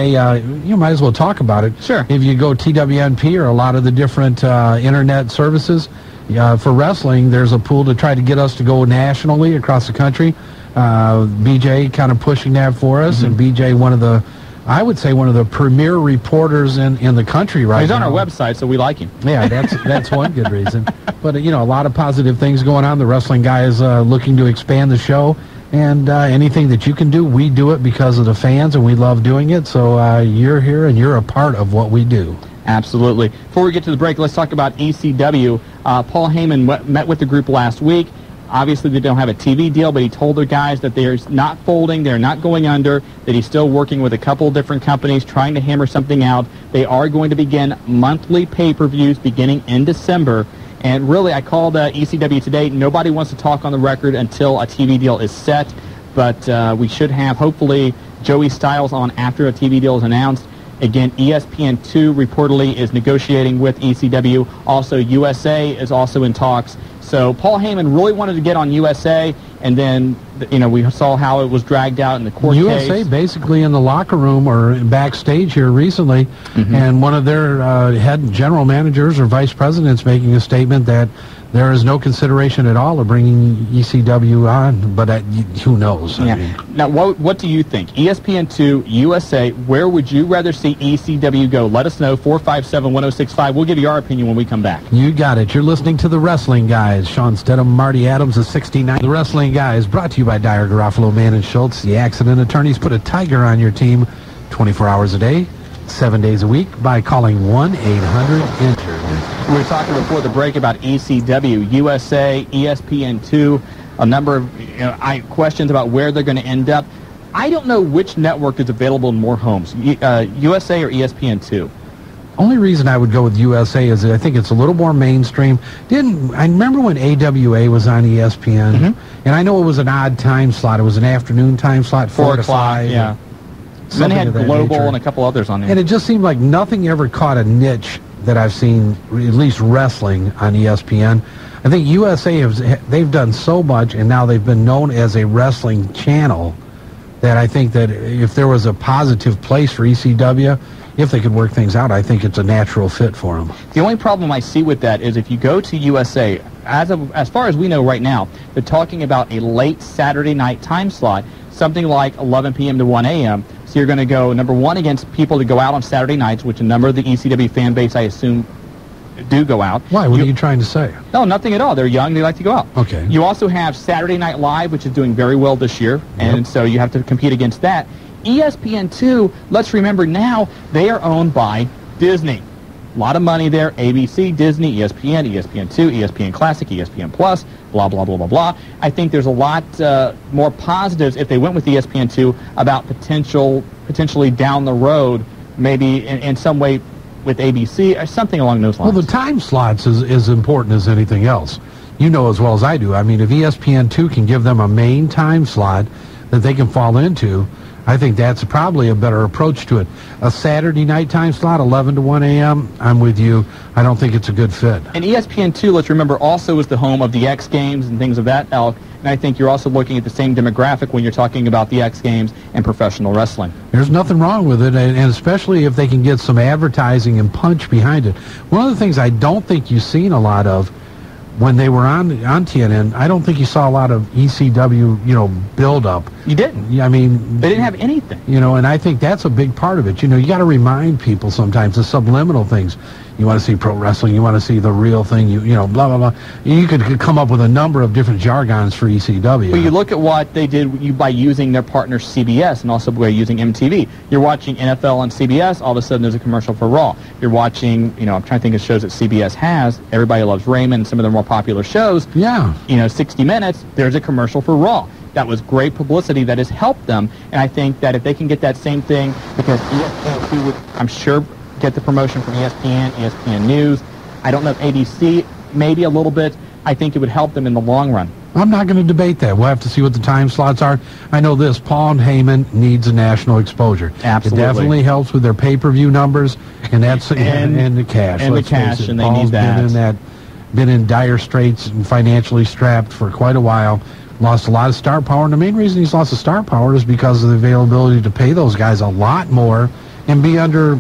you might as well talk about it. Sure. If you go TWNP or a lot of the different internet services for wrestling, there's a pool to try to get us to go nationally across the country. BJ kind of pushing that for us, and BJ, I would say one of the premier reporters in the country right now. He's on our website, so we like him. Yeah, that's one good reason. But, a lot of positive things going on. The Wrestling Guy is looking to expand the show. And anything that you can do, we do it because of the fans, and we love doing it. So you're here, and you're a part of what we do. Absolutely. Before we get to the break, let's talk about ECW. Paul Heyman met with the group last week. Obviously, they don't have a TV deal, but he told the guys that they're not folding, they're not going under, that he's still working with a couple of different companies, trying to hammer something out. They are going to begin monthly pay-per-views beginning in December. And really, I called ECW today. Nobody wants to talk on the record until a TV deal is set. but we should have, hopefully, Joey Styles on after a TV deal is announced. Again, ESPN2 reportedly is negotiating with ECW. Also, USA is also in talks. So Paul Heyman really wanted to get on USA, and then, we saw how it was dragged out in the court case. USA basically in the locker room or backstage here recently, and one of their head general managers or vice presidents making a statement that there is no consideration at all of bringing ECW on, but who knows? I mean. Now, what do you think? ESPN2, USA, where would you rather see ECW go? Let us know, 457-1065. We'll give you our opinion when we come back. You got it. You're listening to The Wrestling Guys. Sean Stedham, Marty Adams of 69. The Wrestling Guys, brought to you by Dyer, Garofalo, Mann, and Schultz. The accident attorneys put a tiger on your team 24 hours a day, 7 days a week by calling 1-800-INJURED. We were talking before the break about ECW, USA, ESPN2, a number of questions about where they're going to end up. I don't know which network is available in more homes, USA or ESPN2. Only reason I would go with USA is that I think it's a little more mainstream. I remember when AWA was on ESPN, and I know it was an odd time slot. It was an afternoon time slot, 4 to 5. Yeah. Then they had Global and a couple others on there. And it just seemed like nothing ever caught a niche that I've seen, at least wrestling on ESPN. I think USA, they've done so much, and now they've been known as a wrestling channel, that I think that if there was a positive place for ECW, if they could work things out, I think it's a natural fit for them. The only problem I see with that is if you go to USA, as far as we know right now, they're talking about a late Saturday night time slot, something like 11 p.m. to 1 a.m., So you're going to go, number one, against people that go out on Saturday nights, which a number of the ECW fan base, I assume, do go out. Why? What are you trying to say? No, nothing at all. They're young. They like to go out. Okay. You also have Saturday Night Live, which is doing very well this year, and so you have to compete against that. ESPN2, let's remember now, they are owned by Disney. A lot of money there. ABC, Disney, ESPN, ESPN2, ESPN Classic, ESPN Plus, blah, blah, blah, blah, blah. I think there's a lot more positives if they went with ESPN2 about potentially down the road, maybe in some way with ABC or something along those lines. Well, the time slots is as important as anything else. You know as well as I do. I mean, if ESPN2 can give them a main time slot that they can fall into, I think that's probably a better approach to it. A Saturday night time slot, 11 to 1 a.m., I'm with you. I don't think it's a good fit. And ESPN2, let's remember, also is the home of the X Games and things of that ilk. And I think you're also looking at the same demographic when you're talking about the X Games and professional wrestling. There's nothing wrong with it, and especially if they can get some advertising and punch behind it. One of the things I don't think you've seen a lot of when they were on TNN, I don't think you saw a lot of ECW, build-up. You didn't. I mean, they didn't have anything. And I think that's a big part of it. You got to remind people sometimes the subliminal things. You want to see pro wrestling, you want to see the real thing, blah, blah, blah. You could come up with a number of different jargons for ECW. Well, you look at what they did by using their partner CBS and also by using MTV. You're watching NFL on CBS, all of a sudden there's a commercial for Raw. You're watching, I'm trying to think of shows that CBS has. Everybody Loves Raymond, some of their more popular shows. Yeah. 60 Minutes, there's a commercial for Raw. That was great publicity that has helped them, and I think that if they can get that same thing, because ESPN2 would, I'm sure, get the promotion from ESPN, ESPN News. I don't know if ABC, maybe a little bit. I think it would help them in the long run. I'm not going to debate that. We'll have to see what the time slots are. I know this, Paul and Heyman needs a national exposure. Absolutely. It definitely helps with their pay-per-view numbers, and that's and the cash. And the cash, and they need that. Been in dire straits and financially strapped for quite a while. Lost a lot of star power, and the main reason he's lost the star power is because of the availability to pay those guys a lot more and be under,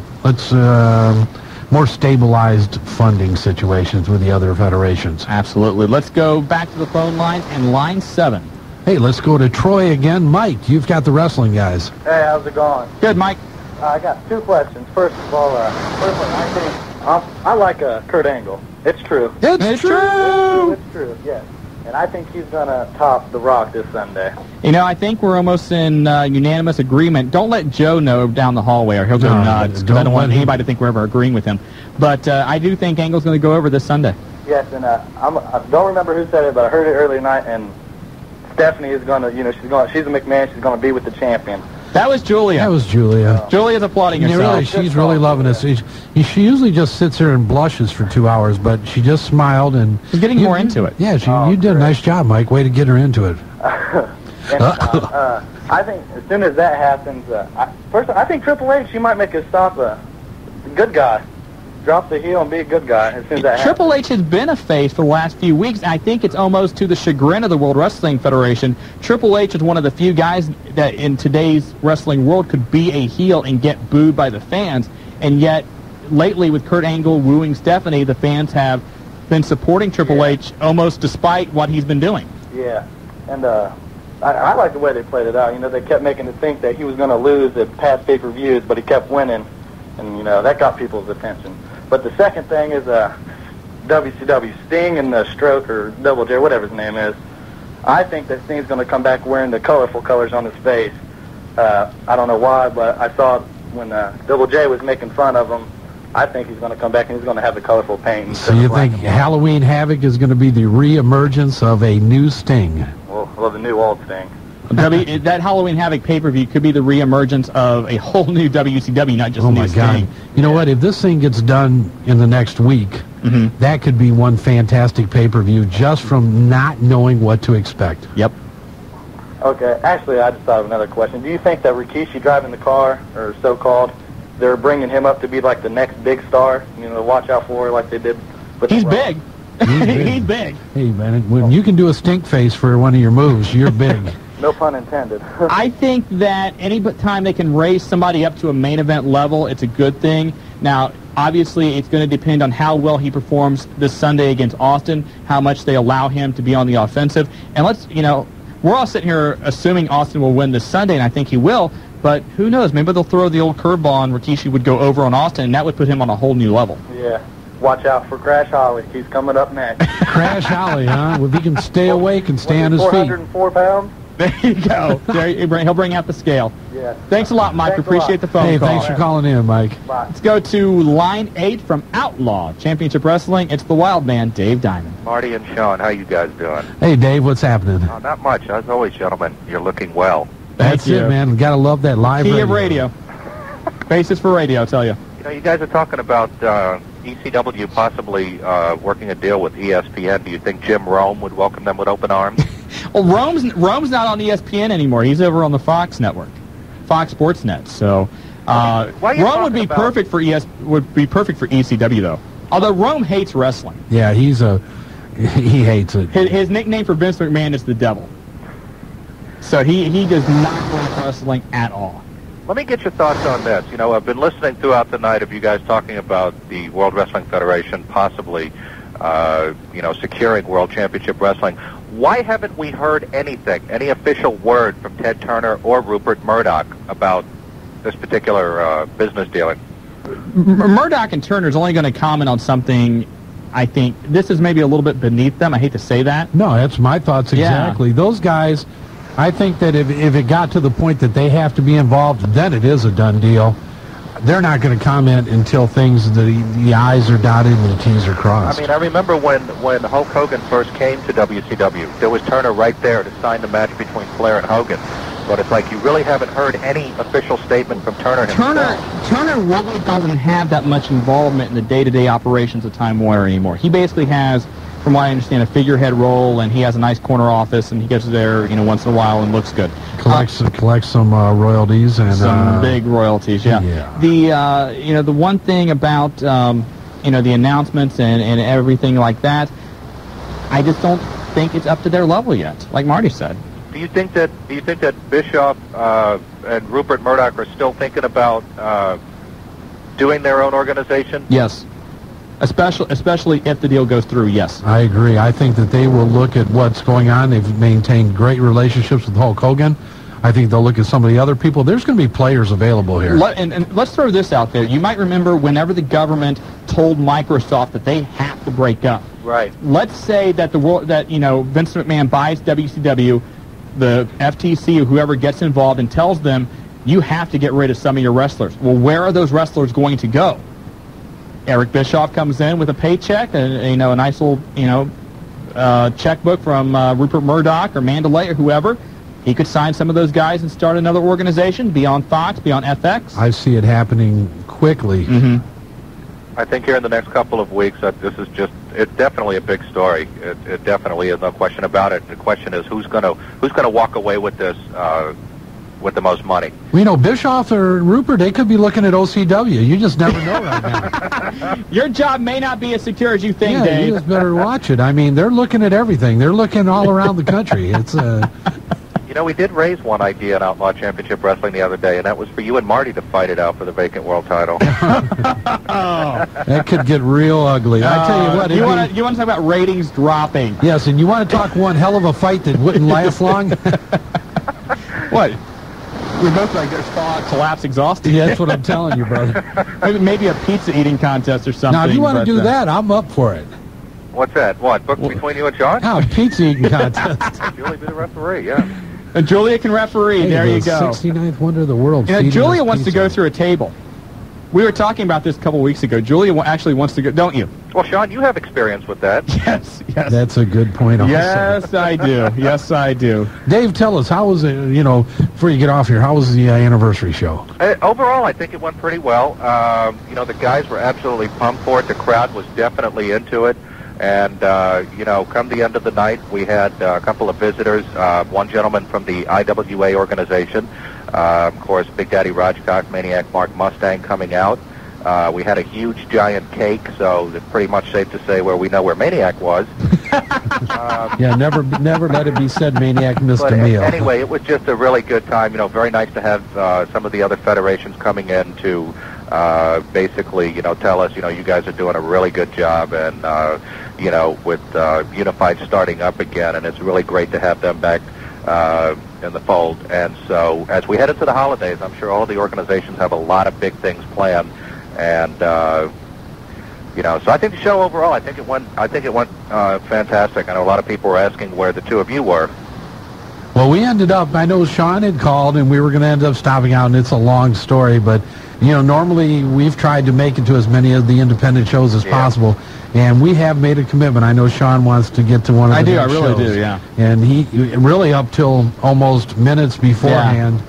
more stabilized funding situations with the other federations. Absolutely. Let's go back to the phone lines and line 7. Hey, let's go to Troy again. Mike, you've got the Wrestling Guys. Hey, how's it going? Good, Mike. I got 2 questions. First of all, I like Kurt Angle. It's true. It's true. It's true, yes. And I think he's going to top The Rock this Sunday. I think we're almost in unanimous agreement. Don't let Joe know down the hallway or he'll go nuts, because I don't want anybody to think we're ever agreeing with him. But I do think Angle's going to go over this Sunday. Yes, and I don't remember who said it, but I heard it earlier tonight, and Stephanie is going to, she's a McMahon, she's going to be with the champion. That was Julia. Julia's applauding herself. She's really loving this. She usually just sits here and blushes for 2 hours, but she just smiled and... She's getting more into it. Yeah, you did a nice job, Mike. Way to get her into it. anytime. I think as soon as that happens, I think Triple H, he might make a stop. Good guy. Drop the heel and be a good guy as soon as that happens. Triple H has been a face for the last few weeks, and I think it's almost to the chagrin of the World Wrestling Federation. Triple H is one of the few guys that in today's wrestling world could be a heel and get booed by the fans, and yet lately with Kurt Angle wooing Stephanie, the fans have been supporting Triple H almost despite what he's been doing. Yeah, and I like the way they played it out. You know, they kept making it think that he was going to lose at past pay-per-views, but he kept winning, and, you know, that got people's attention. But the second thing is WCW Sting and the Stroke, or Double J, whatever his name is. I think that Sting's going to come back wearing the colorful colors on his face. I don't know why, but I saw when Double J was making fun of him, I think he's going to come back and he's going to have the colorful paint. So you think Halloween Havoc is going to be the re-emergence of a new Sting? Well, the new old Sting. That Halloween Havoc pay-per-view could be the re-emergence of a whole new WCW, not just a new Sting. You know what? If this thing gets done in the next week, that could be one fantastic pay-per-view just from not knowing what to expect. Yep. Okay, actually, I just thought of another question. Do you think that Rikishi driving the car, or so-called, they're bringing him up to be like the next big star, you know, to watch out for like they did with He's big. He's big. Hey, man, when you can do a stink face for one of your moves, you're big. No pun intended. I think that any time they can raise somebody up to a main event level, it's a good thing. Now, obviously, it's going to depend on how well he performs this Sunday against Austin, how much they allow him to be on the offensive. And let's, you know, we're all sitting here assuming Austin will win this Sunday, and I think he will, but who knows? Maybe they'll throw the old curveball and Rikishi would go over on Austin, and that would put him on a whole new level. Yeah. Watch out for Crash Holly. He's coming up next. Crash Holly, huh? If he can stay awake and stay on his feet. 404 pounds? There you go. He'll bring out the scale. Yeah. Thanks a lot, Mike. Appreciate the phone call. Hey, thanks for calling in, Mike. Bye. Let's go to line 8 from Outlaw Championship Wrestling. It's the Wild Man, Dave Diamond. Marty and Shawn, how you guys doing? Hey, Dave, what's happening? Oh, not much. As always, gentlemen, you're looking well. That's it, man. Gotta love that live Key radio. of radio. Basis for radio, I'll tell you. You know, you guys are talking about ECW possibly working a deal with ESPN. Do you think Jim Rome would welcome them with open arms? Well, Rome's not on ESPN anymore. He's over on the Fox network, Fox Sports Net. So Rome would be perfect for ECW though. Although Rome hates wrestling. Yeah, he hates it. His nickname for Vince McMahon is the Devil. So he does not like wrestling at all. Let me get your thoughts on this. You know, I've been listening throughout the night of you guys talking about the World Wrestling Federation possibly, securing World Championship Wrestling. Why haven't we heard anything, any official word from Ted Turner or Rupert Murdoch about this particular business dealing? Murdoch and Turner's only going to comment on something. I think this is maybe a little bit beneath them. I hate to say that. No, that's my thoughts exactly. Yeah. Those guys, I think that if it got to the point that they have to be involved, then it is a done deal. They're not going to comment until the I's are dotted and the T's are crossed. I mean, I remember when Hulk Hogan first came to WCW, there was Turner right there to sign the match between Flair and Hogan. But it's like you really haven't heard any official statement from Turner himself. Turner really doesn't have that much involvement in the day-to-day operations of Time Warner anymore. He basically has, from what I understand, a figurehead role, and he has a nice corner office, and he gets there, once in a while and looks good. Collects some royalties and some big royalties. Yeah. The one thing about the announcements and everything like that, I just don't think it's up to their level yet. Like Marty said. Do you think that Bischoff and Rupert Murdoch are still thinking about doing their own organization? Yes. Especially if the deal goes through, yes. I agree. I think that they will look at what's going on. They've maintained great relationships with Hulk Hogan. I think they'll look at some of the other people. There's going to be players available here. And let's throw this out there. You might remember whenever the government told Microsoft that they have to break up. Right. Let's say that Vince McMahon buys WCW, the FTC or whoever gets involved and tells them you have to get rid of some of your wrestlers. Well, where are those wrestlers going to go? Eric Bischoff comes in with a paycheck and a nice little checkbook from Rupert Murdoch or Mandalay or whoever. He could sign some of those guys and start another organization, be on Fox, be on FX. I see it happening quickly. I think here in the next couple of weeks that this is just it's definitely a big story. It definitely is, no question about it. The question is who's gonna walk away with this with the most money. Well, Bischoff or Rupert, they could be looking at OCW. You just never know right now. Your job may not be as secure as you think, Dave. You just better watch it. I mean, they're looking at everything. They're looking all around the country. It's we did raise one idea in Outlaw Championship Wrestling the other day, and that was for you and Marty to fight it out for the vacant world title. That could get real ugly. I tell you what. You want to talk about ratings dropping? Yes, and you want to talk one hell of a fight that wouldn't last long? What? We both like there's collapse exhausted. Yeah, that's what I'm telling you, brother. Maybe a pizza eating contest or something. Now, if you want to do that, I'm up for it. What's that? What? Book between you and Shawn? Oh, pizza eating contest. Julie be the referee, yeah. And Julia can referee. There you go. 69th wonder of the world. Julia wants to go through a table. We were talking about this a couple weeks ago. Julia actually wants to go, don't you? Well, Shawn, you have experience with that. Yes. That's a good point also. Yes, I do. Yes, I do. Dave, tell us, how was it, before you get off here, how was the anniversary show? Overall, I think it went pretty well. The guys were absolutely pumped for it. The crowd was definitely into it. And, come the end of the night, we had a couple of visitors, one gentleman from the IWA organization, of course, Big Daddy Rajcock, Maniac Mark Mustang coming out. We had a huge giant cake, so it's pretty much safe to say we know where Maniac was. Never let it be said Maniac missed a meal. Anyway, it was just a really good time. Very nice to have some of the other federations coming in to basically, tell us, you guys are doing a really good job, and with Unified starting up again, and it's really great to have them back in the fold. And so, as we head into the holidays, I'm sure all of the organizations have a lot of big things planned, and so I think the show overall, I think it went fantastic. I know a lot of people were asking where the two of you were. Well, we ended up, I know Shawn had called, and we were going to end up stopping out, and it's a long story, but normally we've tried to make it to as many of the independent shows as possible, and we have made a commitment. I know Shawn wants to get to one of the shows. I really do, yeah. And he really up till almost minutes beforehand,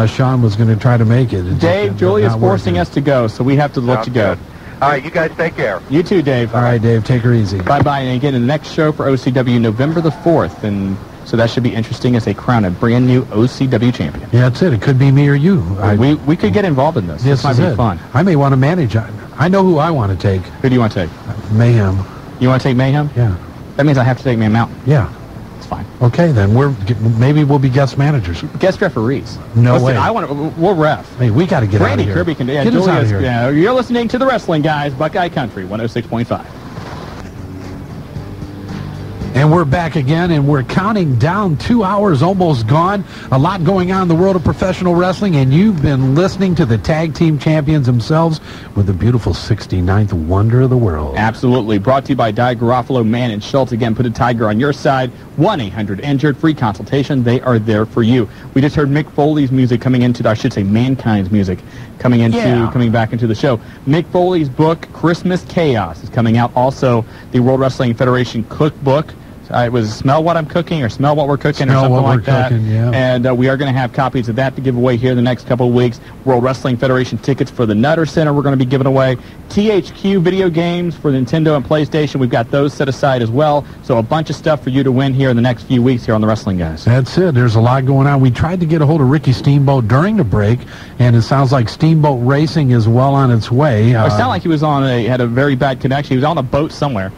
Shawn was going to try to make it. Dave, Julia's forcing us to go, so we have to let you go. Good. All right, you guys take care. You too, Dave. All right, Dave, take her easy. Bye-bye, and again, the next show for OCW, November the 4th, and so that should be interesting as they crown a brand new OCW champion. Yeah, that's it. It could be me or you. We could get involved in this. This might be fun. I may want to manage. I know who I want to take. Who do you want to take? Mayhem. You want to take Mayhem? Yeah. That means I have to take Man Mountain. Yeah. It's fine. Okay, then maybe we'll be guest managers. Guest referees. No way. We'll ref. Hey, we got to get out of here. Randy Kirby can. Yeah, get us out of here. Yeah, you're listening to the Wrestling Guys, Buckeye Country 106.5. And we're back again, and we're counting down 2 hours almost gone. A lot going on in the world of professional wrestling, and you've been listening to the tag team champions themselves with the beautiful 69th wonder of the world. Absolutely. Brought to you by Di Garofalo, Mann, and Schultz. Again, put a Tiger on your side. 1-800-INJURED. Free consultation. They are there for you. We just heard Mick Foley's music coming into, I should say, Mankind's music coming back into the show. Mick Foley's book, Christmas Chaos, is coming out. Also, the World Wrestling Federation cookbook. It was Smell What I'm Cooking or Smell What We're Cooking or something like that. And we are going to have copies of that to give away here in the next couple of weeks. World Wrestling Federation tickets for the Nutter Center we're going to be giving away. THQ video games for Nintendo and PlayStation. We've got those set aside as well. So a bunch of stuff for you to win here in the next few weeks here on the Wrestling Guys. That's it. There's a lot going on. We tried to get a hold of Ricky Steamboat during the break, and it sounds like Steamboat Racing is well on its way. It sounded like he was had a very bad connection. He was on a boat somewhere.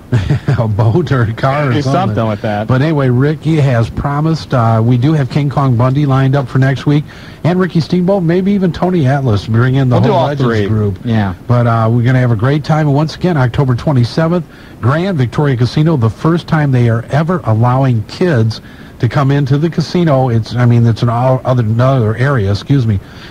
A boat or a car or something like that. But anyway, Ricky has promised. We do have King Kong Bundy lined up for next week, and Ricky Steamboat, maybe even Tony Atlas, bring in the whole Legends group. Yeah. But we're going to have a great time. And once again, October 27th, Grand Victoria Casino, the first time they are ever allowing kids to come into the casino. It's another area,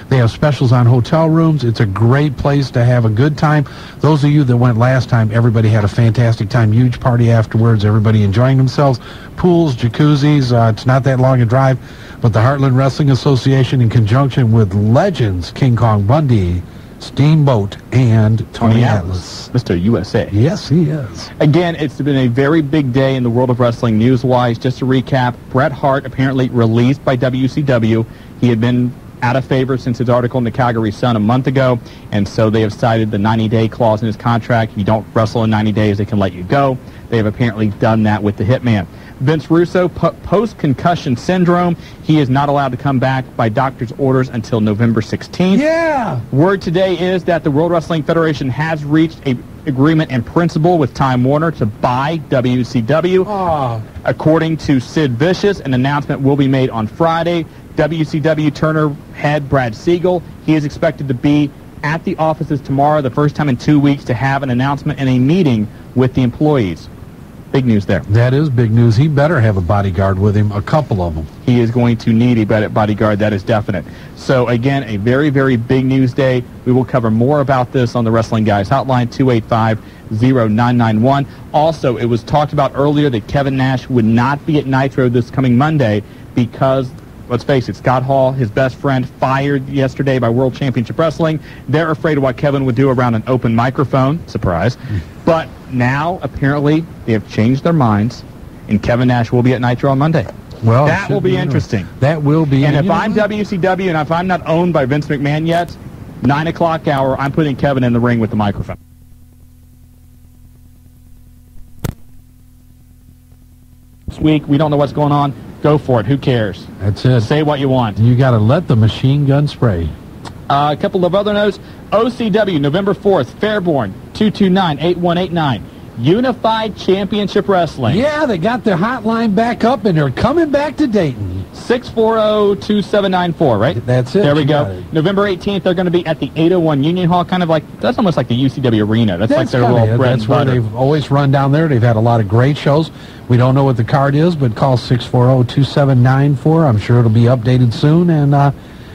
They have specials on hotel rooms. It's a great place to have a good time. Those of you that went last time, everybody had a fantastic time. Huge party afterwards, everybody enjoying themselves. Pools, jacuzzis, it's not that long a drive. But the Heartland Wrestling Association, in conjunction with Legends, King Kong Bundy, Steamboat, and Tony Atlas. Mr. USA. Yes, he is. Again, it's been a very big day in the world of wrestling news-wise. Just to recap, Bret Hart apparently released by WCW. He had been out of favor since his article in the Calgary Sun a month ago, and so they have cited the 90-day clause in his contract. If you don't wrestle in 90 days, they can let you go. They have apparently done that with the Hitman. Vince Russo, post-concussion syndrome. He is not allowed to come back by doctor's orders until November 16th. Yeah! Word today is that the World Wrestling Federation has reached an agreement in principle with Time Warner to buy WCW. Oh. According to Sid Vicious, an announcement will be made on Friday. WCW Turner head Brad Siegel, he is expected to be at the offices tomorrow, the first time in 2 weeks, to have an announcement and a meeting with the employees. Big news there. That is big news. He better have a bodyguard with him, a couple of them. He is going to need a bodyguard, that is definite. So, again, a very, very big news day. We will cover more about this on the Wrestling Guys Hotline, 285-0991. Also, it was talked about earlier that Kevin Nash would not be at Nitro this coming Monday because, let's face it, Scott Hall, his best friend, fired yesterday by World Championship Wrestling. They're afraid of what Kevin would do around an open microphone. Surprise. But now, apparently, they have changed their minds, and Kevin Nash will be at Nitro on Monday. Well, that will be interesting. That will be. And if I'm WCW and if I'm not owned by Vince McMahon yet, 9 o'clock hour, I'm putting Kevin in the ring with the microphone. This week, we don't know what's going on. Go for it. Who cares? That's it. Say what you want. You got to let the machine gun spray. A couple of other notes. OCW, November 4th, Fairborn, 229-8189. Unified Championship Wrestling. Yeah, they got their hotline back up, and they're coming back to Dayton. 640-2794, right? That's it. There we go. November 18th, they're going to be at the 801 Union Hall, kind of like, that's almost like the UCW Arena. That's like their little bread and butter. That's where they've always run down there. They've had a lot of great shows. We don't know what the card is, but call 640-2794. I'm sure it'll be updated soon, and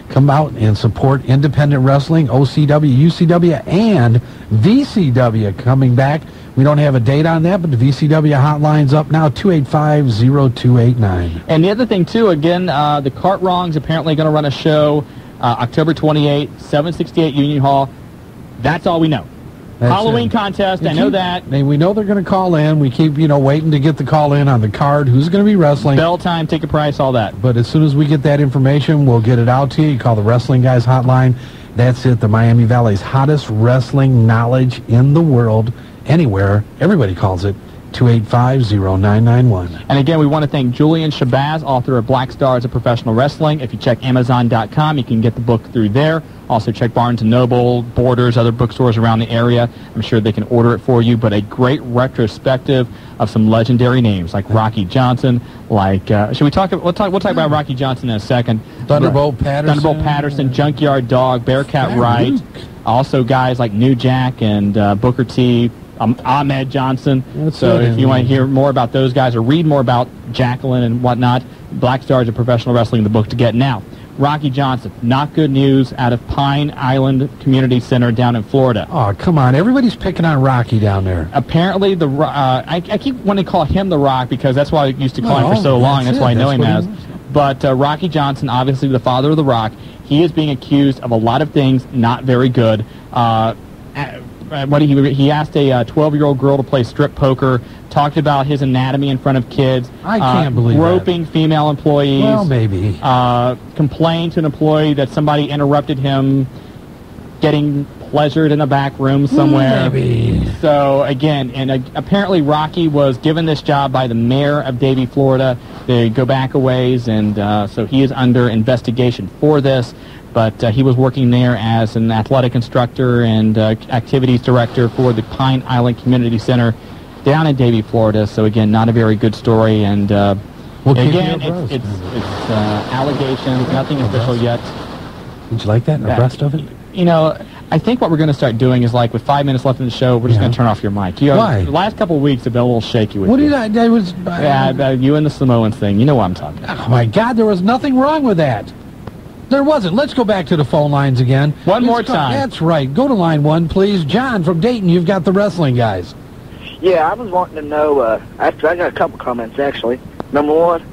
come out and support independent wrestling, OCW, UCW, and VCW coming back. We don't have a date on that, but the VCW hotline's up now, 285-0289. And the other thing, too, again, the Cart Wrongs apparently going to run a show October 28th, 768 Union Hall. That's all we know. That's Halloween contest, I know that. We know they're going to call in. We keep, waiting to get the call in on the card, who's going to be wrestling. Bell time, ticket price, all that. But as soon as we get that information, we'll get it out to you. You call the Wrestling Guys hotline. That's it, the Miami Valley's hottest wrestling knowledge in the world. Anywhere, everybody calls it, 285-0991. And again, we want to thank Julian Shabazz, author of Black Stars of Professional Wrestling. If you check Amazon.com, you can get the book through there. Also check Barnes & Noble, Borders, other bookstores around the area. I'm sure they can order it for you. But a great retrospective of some legendary names like Rocky Johnson, like, should we talk, we'll talk about Rocky Johnson in a second. Thunderbolt Patterson, Junkyard Dog, Bearcat Wright. Also guys like New Jack and Booker T, Ahmed Johnson. If you want to hear more about those guys or read more about Jacqueline and whatnot, Black Stars of Professional Wrestling, the book to get now. Rocky Johnson, not good news out of Pine Island Community Center down in Florida. Oh, come on. Everybody's picking on Rocky down there. Apparently, I keep wanting to call him The Rock because that's why I used to call him for so long. That's why I know him as. But Rocky Johnson, obviously the father of The Rock, he is being accused of a lot of things not very good. He asked a 12-year-old girl to play strip poker, talked about his anatomy in front of kids. I can't believe roping female employees. Well, maybe. Complained to an employee that somebody interrupted him getting pleasured in a back room somewhere. Maybe. So, again, and apparently Rocky was given this job by the mayor of Davie, Florida. They go back a ways, and so he is under investigation for this. But he was working there as an athletic instructor and activities director for the Pine Island Community Center down in Davie, Florida. So, again, not a very good story. And, again, it's allegations, nothing official yet. Did you like that, the rest of it? I think what we're going to start doing is, like, with 5 minutes left in the show, we're just going to turn off your mic. Why? The last couple of weeks have been a little shaky with you. What did I was... you and the Samoan thing. You know what I'm talking about. Oh, my God, there was nothing wrong with that. There wasn't. Let's go back to the phone lines again. One more time. That's right. Go to line 1, please. John from Dayton, you've got the Wrestling Guys. Yeah, I was wanting to know, I got a couple comments, actually. Number one,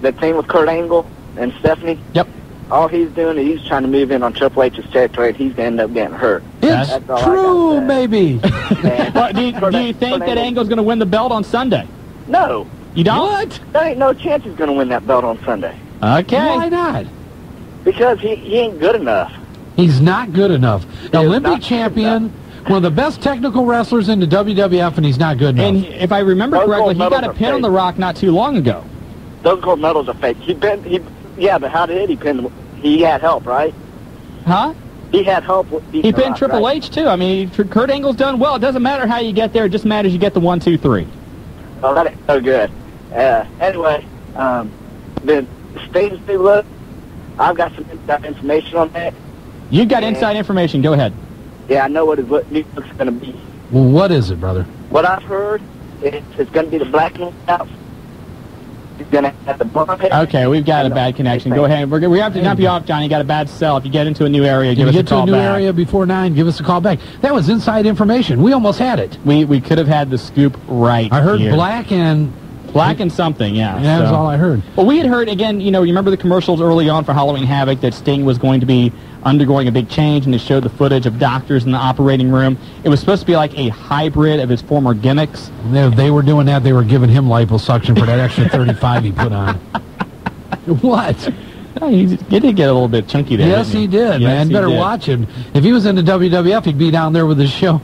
that thing with Kurt Angle and Stephanie. Yep. All he's doing is he's trying to move in on Triple H's territory, and he's going to end up getting hurt. It's true, baby. Well, do you think that Angle's going to win the belt on Sunday? No. You don't? What? There ain't no chance he's going to win that belt on Sunday. Okay. Why not? Because he ain't good enough. He's not good enough. He Olympic champion, one of the best technical wrestlers in the WWF, and he's not good enough. And if I remember correctly, he got a pin on The Rock not too long ago. Those gold medals are fake. Yeah, but how did he pin them? He had help, right? Huh? He had help. He pinned Triple H, too. I mean, Kurt Angle's done well. It doesn't matter how you get there. It just matters you get the 1, 2, 3. Oh, that is so good. Anyway, the States they look, I've got some inside information on that. You got inside information. Go ahead. Yeah, I know what New York's going to be. Well, what is it, brother? What I've heard, it's going to be the black outfit. It's going to have the blonde hair. Okay, we've got a bad connection. Go ahead. We have to jump you off, Johnny. You got a bad cell. If you get into a new area, give us a call back. If you get to a new area before 9, give us a call back. That was inside information. We almost had it. We could have had the scoop right I heard here. black and something, yeah. Yeah, that's all I heard. Well, we had heard, again, you remember the commercials early on for Halloween Havoc that Sting was going to be undergoing a big change, and they showed the footage of doctors in the operating room. It was supposed to be like a hybrid of his former gimmicks. They were doing that. They were giving him liposuction for that extra 35 he put on. What? Oh, he did get a little bit chunky there. Yes, he did, man. He Better did. watch him. If he was in the WWF, he'd be down there with his show.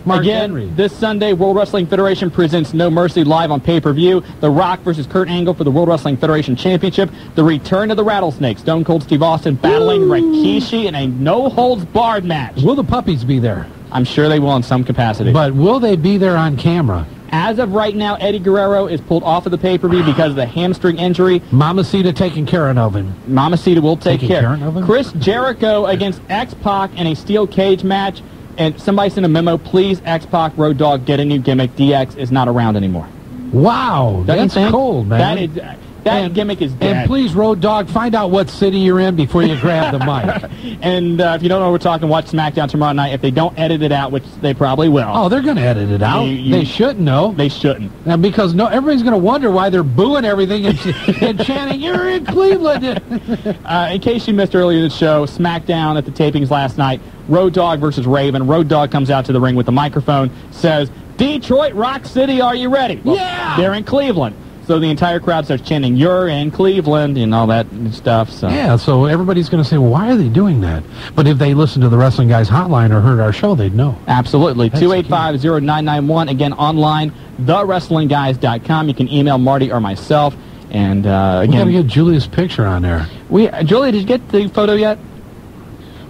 Mark Henry. This Sunday, World Wrestling Federation presents No Mercy live on pay-per-view. The Rock versus Kurt Angle for the World Wrestling Federation Championship. The return of the Rattlesnake. Stone Cold Steve Austin battling Rikishi in a no-holds-barred match. Will the puppies be there? I'm sure they will in some capacity. But will they be there on camera? As of right now, Eddie Guerrero is pulled off of the pay-per-view because of the hamstring injury. Mamacita taking care of him. Mamacita will take care of him. Chris Jericho against X-Pac in a steel cage match. And somebody sent a memo, please, X-Pac, Road Dogg, get a new gimmick. DX is not around anymore. Wow, that's cold, man. That gimmick is dead. And please, Road Dogg, find out what city you're in before you grab the mic. And if you don't know what we're talking, watch SmackDown tomorrow night. If they don't edit it out, which they probably will. Oh, they're going to edit it out. They shouldn't, know. They shouldn't. And because everybody's going to wonder why they're booing everything and chanting, "You're in Cleveland." In case you missed earlier in the show, SmackDown at the tapings last night, Road Dogg versus Raven. Road Dogg comes out to the ring with the microphone, says, "Detroit Rock City, are you ready?" Well, yeah! They're in Cleveland. So the entire crowd starts chanting, "You're in Cleveland," and all that stuff. So. Yeah, so everybody's going to say, well, why are they doing that? But if they listened to the Wrestling Guys hotline or heard our show, they'd know. Absolutely. 285-0991. Again, online, thewrestlingguys.com. You can email Marty or myself. And again, we got to get Julia's picture on there. Julia, did you get the photo yet?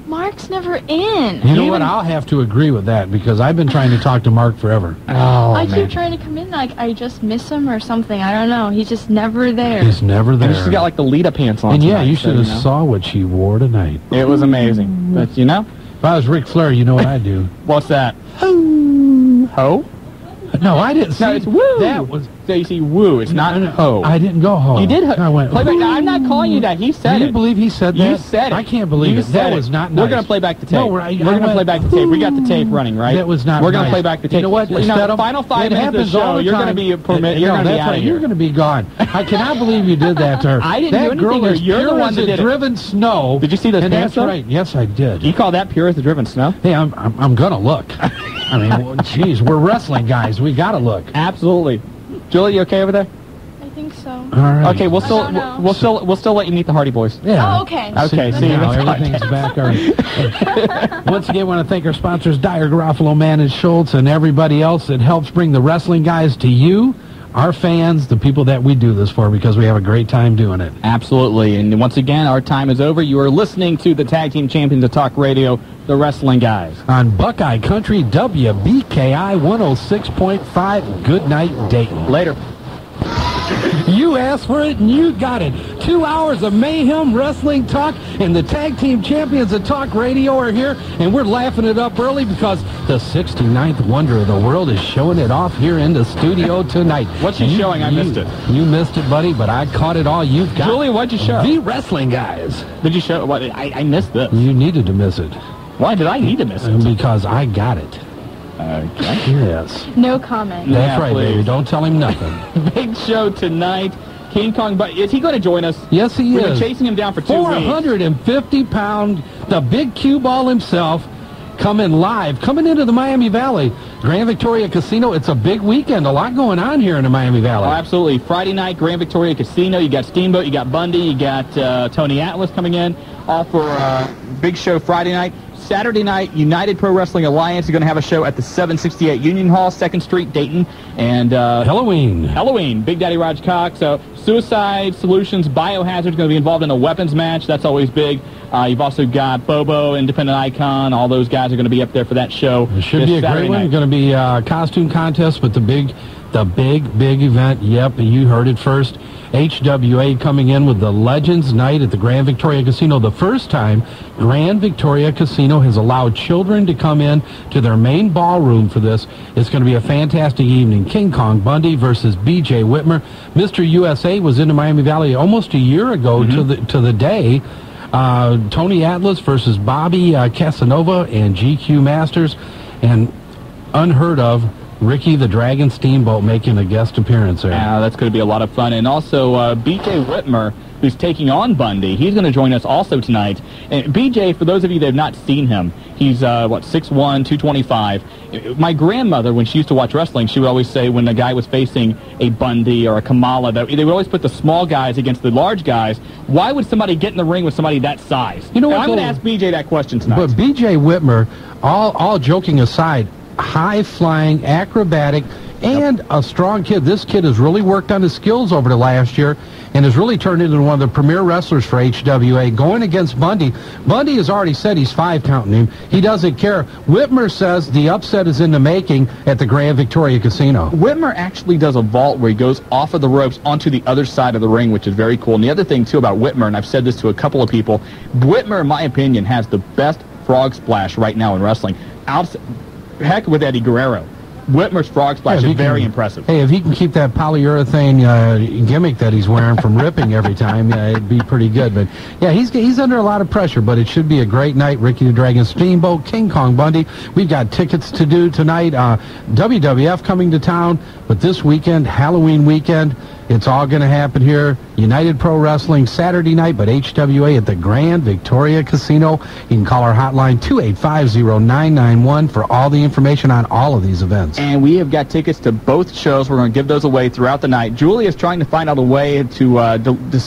Mark's never in. You know what? I'll have to agree with that because I've been trying to talk to Mark forever. Oh, I keep trying to come in like I just miss him or something. I don't know. He's just never there. He's never there. And she's got like the Lita pants on. And yeah, tonight, you should have saw what she wore tonight. It was amazing. But you know, if I was Ric Flair, you know what I'd do? What's that? Ho? No, I didn't see. No, it's woo. That was. So you see woo. It's not ho. I didn't go ho. You did ho. I went. Playback. No, I'm not calling you that. He said it. Do you believe he said that? You said it. I can't believe it. That was not nice. We're going to play back the tape. No, we're going to play back the tape. We got the tape running, right? That was not We're going to nice. play back the tape. You know what? The final 5 minutes of the show, you're going to be permitted. You're going to be out of here. You're going to be gone. I cannot believe you did that to her. I didn't do anything. That girl is You're the pure one as that did it. driven snow. Did you see those And pants? that's right. Yes, I did. You call that pure as the driven snow? Hey, I'm going to look. I mean, jeez, we're wrestling guys. We got to look. Absolutely. Julie, you okay over there? I think so. All right. Okay, we'll still let you meet the Hardy Boys. Yeah. Oh, okay. Okay, see you. Now everything's back. Once again, I want to thank our sponsors, Dyer, Garofalo, Mann, and Schultz, and everybody else that helps bring the Wrestling Guys to you, our fans, the people that we do this for, because we have a great time doing it. Absolutely. And once again, our time is over. You are listening to the Tag Team Champions of Talk Radio, the Wrestling Guys. On Buckeye Country, WBKI 106.5. Good night, Dayton. Later. You asked for it, and you got it. 2 hours of mayhem, wrestling talk, and the Tag Team Champions of Talk Radio are here, and we're laughing it up early because the 69th Wonder of the World is showing it off here in the studio tonight. What's she showing? I missed it. You missed it, buddy, but I caught it all. You've got Julie, what'd you show? The Wrestling Guys. Did you show? What? I missed this. You needed to miss it. Why did I need to miss it? Because I got it. Okay. Yes. No comment. That's right, baby. Don't tell him nothing. Big show tonight. King Kong, but is he going to join us? Yes, he is. We've been chasing him down for 2 weeks. 450-pound, the big cue ball himself, coming into the Miami Valley. Grand Victoria Casino. It's a big weekend. A lot going on here in the Miami Valley. Oh, absolutely. Friday night, Grand Victoria Casino. You got Steamboat, you got Bundy, you got Tony Atlas coming in. all for big show Friday night. Saturday night, United Pro Wrestling Alliance is going to have a show at the 768 Union Hall, 2nd Street, Dayton. And Halloween. Big Daddy Raj Cox. So Suicide Solutions, Biohazard is going to be involved in a weapons match. That's always big. You've also got Bobo, Independent Icon. All those guys are going to be up there for that show. It should be a great one. It's going to be a costume contest with the big event. Yep, you heard it first. HWA coming in with the Legends Night at the Grand Victoria Casino. The first time Grand Victoria Casino has allowed children to come in to their main ballroom for this. It's going to be a fantastic evening. King Kong Bundy versus B.J. Whitmer. Mr. USA was in the Miami Valley almost a year ago to the day. Tony Atlas versus Bobby Casanova and GQ Masters. And unheard of, Ricky the Dragon Steamboat making a guest appearance there. Yeah, that's going to be a lot of fun. And also, B.J. Whitmer, who's taking on Bundy, he's going to join us also tonight. And B.J., for those of you that have not seen him, he's, 6'1", 225. My grandmother, when she used to watch wrestling, she would always say when a guy was facing a Bundy or a Kamala, that they would always put the small guys against the large guys. Why would somebody get in the ring with somebody that size? You know what? I'm going to ask B.J. that question tonight. But B.J. Whitmer, all joking aside, high-flying, acrobatic, and a strong kid. This kid has really worked on his skills over the last year and has really turned into one of the premier wrestlers for HWA. Going against Bundy. Bundy has already said he's 5 counting him. He doesn't care. Whitmer says the upset is in the making at the Grand Victoria Casino. Whitmer actually does a vault where he goes off of the ropes onto the other side of the ring, which is very cool. And the other thing, too, about Whitmer, and I've said this to a couple of people, Whitmer, in my opinion, has the best frog splash right now in wrestling. Heck with Eddie Guerrero. Whitmer's frog splash is very impressive. Hey, if he can keep that polyurethane gimmick that he's wearing from ripping every time, it'd be pretty good. But, yeah, he's under a lot of pressure, but it should be a great night. Ricky the Dragon Steamboat, King Kong Bundy. We've got tickets to do tonight. WWF coming to town, but this weekend, Halloween weekend, it's all going to happen here. United Pro Wrestling Saturday night, but HWA at the Grand Victoria Casino. You can call our hotline 285-0991 for all the information on all of these events. And we have got tickets to both shows. We're going to give those away throughout the night. Julie is trying to find out a way to, deliver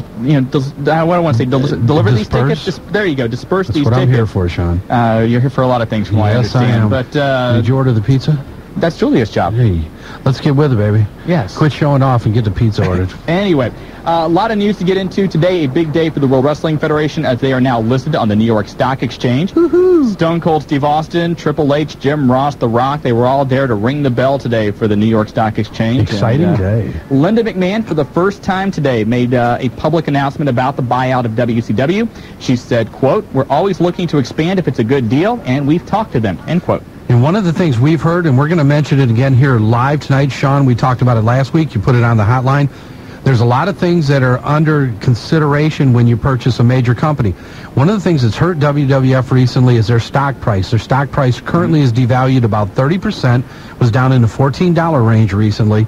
these tickets. There you go. Disperse That's these what tickets. I'm here for, Sean. You're here for a lot of things, from what I understand. I am. But, did you order the pizza? That's Julia's job. Hey, let's get with it, baby. Yes. Quit showing off and get the pizza ordered. Anyway, a lot of news to get into today. A big day for the World Wrestling Federation as they are now listed on the New York Stock Exchange. Woohoo! Stone Cold Steve Austin, Triple H, Jim Ross, The Rock, they were all there to ring the bell today for the New York Stock Exchange. Exciting day. Linda McMahon, for the first time today, made a public announcement about the buyout of WCW. She said, quote, "We're always looking to expand if it's a good deal, and we've talked to them," end quote. And one of the things we've heard, and we're going to mention it again here live tonight, Sean, we talked about it last week. You put it on the hotline. There's a lot of things that are under consideration when you purchase a major company. One of the things that's hurt WWF recently is their stock price. Their stock price currently is devalued about 30%, was down in the $14 range recently.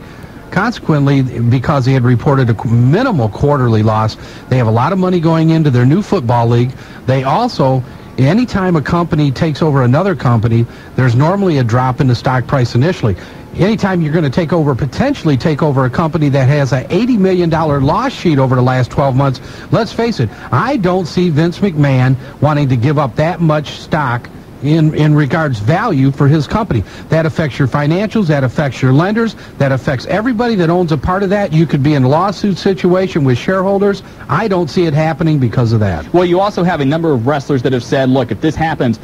Consequently, because they had reported a minimal quarterly loss, they have a lot of money going into their new football league. They also... Anytime a company takes over another company, there's normally a drop in the stock price initially. Anytime you're going to potentially take over a company that has an $80 million loss sheet over the last 12 months, let's face it, I don't see Vince McMahon wanting to give up that much stock in regards value for his company. That affects your financials, that affects your lenders, that affects everybody that owns a part of that. You could be in a lawsuit situation with shareholders. I don't see it happening because of that. Well, you also have a number of wrestlers that have said, look, if this happens,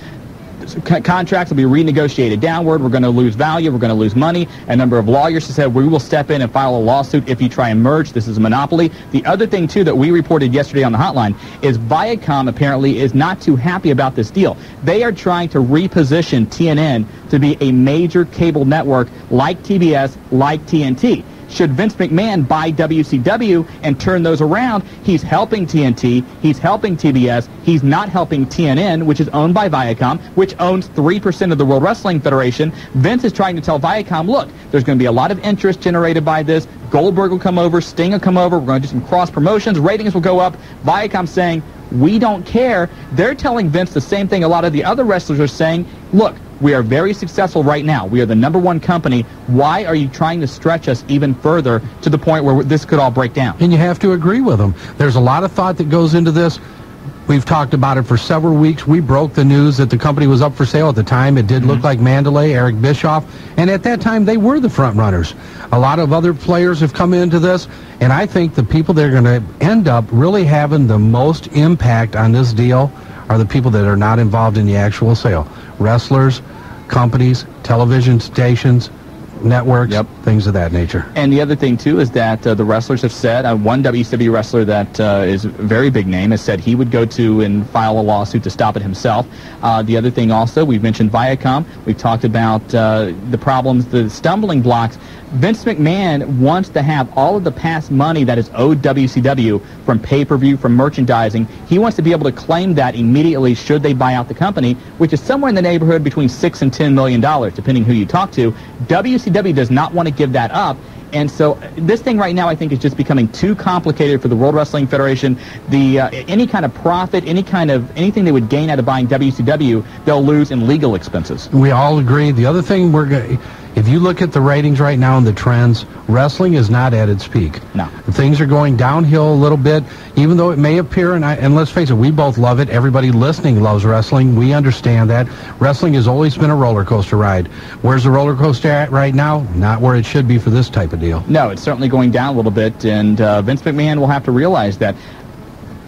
contracts will be renegotiated downward. We're going to lose value. We're going to lose money. A number of lawyers have said we will step in and file a lawsuit if you try and merge. This is a monopoly. The other thing, too, that we reported yesterday on the hotline is Viacom apparently is not too happy about this deal. They are trying to reposition TNN to be a major cable network like TBS, like TNT. Should Vince McMahon buy WCW and turn those around, he's helping TNT, he's helping TBS, he's not helping TNN, which is owned by Viacom, which owns 3% of the World Wrestling Federation. Vince is trying to tell Viacom, look, there's going to be a lot of interest generated by this. Goldberg will come over, Sting will come over, we're going to do some cross-promotions, ratings will go up. Viacom saying, we don't care. They're telling Vince the same thing a lot of the other wrestlers are saying, look, we are very successful right now. We are the #1 company. Why are you trying to stretch us even further to the point where this could all break down? And you have to agree with them. There's a lot of thought that goes into this. We've talked about it for several weeks. We broke the news that the company was up for sale at the time. It did look like Mandalay, Eric Bischoff, and at that time they were the front runners. A lot of other players have come into this, and I think the people that are going to end up really having the most impact on this deal are the people that are not involved in the actual sale. Wrestlers, companies, television stations, networks, things of that nature. And the other thing, too, is that the wrestlers have said, one WCW wrestler that is a very big name has said he would go to and file a lawsuit to stop it himself. The other thing also, we've mentioned Viacom. We've talked about the problems, the stumbling blocks. Vince McMahon wants to have all of the past money that is owed WCW from pay-per-view, from merchandising. He wants to be able to claim that immediately should they buy out the company, which is somewhere in the neighborhood between $6 and $10 million, depending who you talk to. WCW does not want to give that up. And so this thing right now, I think, is just becoming too complicated for the World Wrestling Federation. Any kind of profit, anything they would gain out of buying WCW, they'll lose in legal expenses. We all agree. The other thing if you look at the ratings right now and the trends, wrestling is not at its peak. No. Things are going downhill a little bit, even though it may appear, and let's face it, we both love it. Everybody listening loves wrestling. We understand that. Wrestling has always been a roller coaster ride. Where's the roller coaster at right now? Not where it should be for this type of deal. No, it's certainly going down a little bit, and Vince McMahon will have to realize that.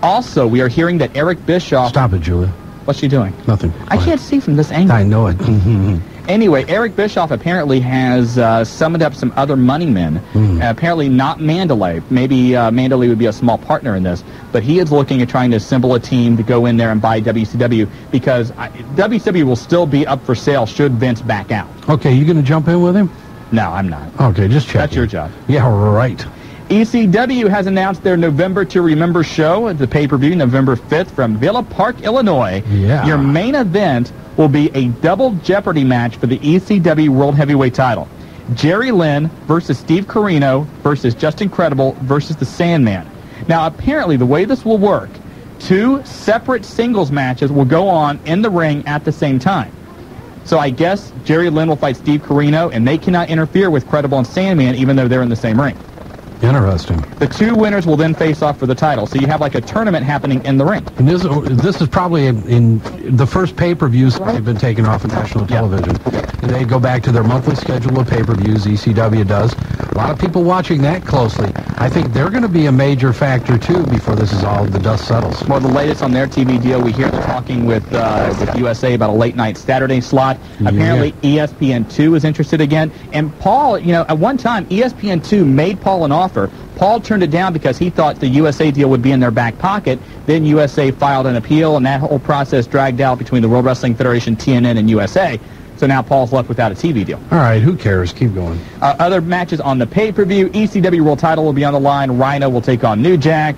Also, we are hearing that Eric Bischoff... Stop it, Julia. What's she doing? Nothing. I can't see from this angle. I know it. Anyway, Eric Bischoff apparently has summoned up some other money men. Apparently not Mandalay. Maybe Mandalay would be a small partner in this. But he is looking at trying to assemble a team to go in there and buy WCW because WCW will still be up for sale should Vince back out. Okay, you going to jump in with him? No, I'm not. Okay, just check. That's your job. Yeah, right. ECW has announced their November to Remember show at the pay-per-view November 5th from Villa Park, Illinois. Yeah. Your main event will be a double jeopardy match for the ECW World Heavyweight title. Jerry Lynn versus Steve Corino versus Justin Credible versus the Sandman. Now, apparently, the way this will work, 2 separate singles matches will go on in the ring at the same time. So I guess Jerry Lynn will fight Steve Corino, and they cannot interfere with Credible and Sandman, even though they're in the same ring. Interesting. The 2 winners will then face off for the title. So you have like a tournament happening in the ring. And this is probably in the first pay-per-views that have been taken off of national television. And they go back to their monthly schedule of pay-per-views, ECW does. A lot of people watching that closely. I think they're going to be a major factor, too, before this is all the dust settles. Well, the latest on their TV deal, we hear they're talking with USA about a late-night Saturday slot. Apparently, ESPN2 is interested again. And Paul, at one time, ESPN2 made Paul an offer. Paul turned it down because he thought the USA deal would be in their back pocket. Then USA filed an appeal, and that whole process dragged out between the World Wrestling Federation, TNN, and USA. So now Paul's left without a TV deal. All right, who cares? Keep going. Other matches on the pay-per-view. ECW World title will be on the line. Rhino will take on New Jack.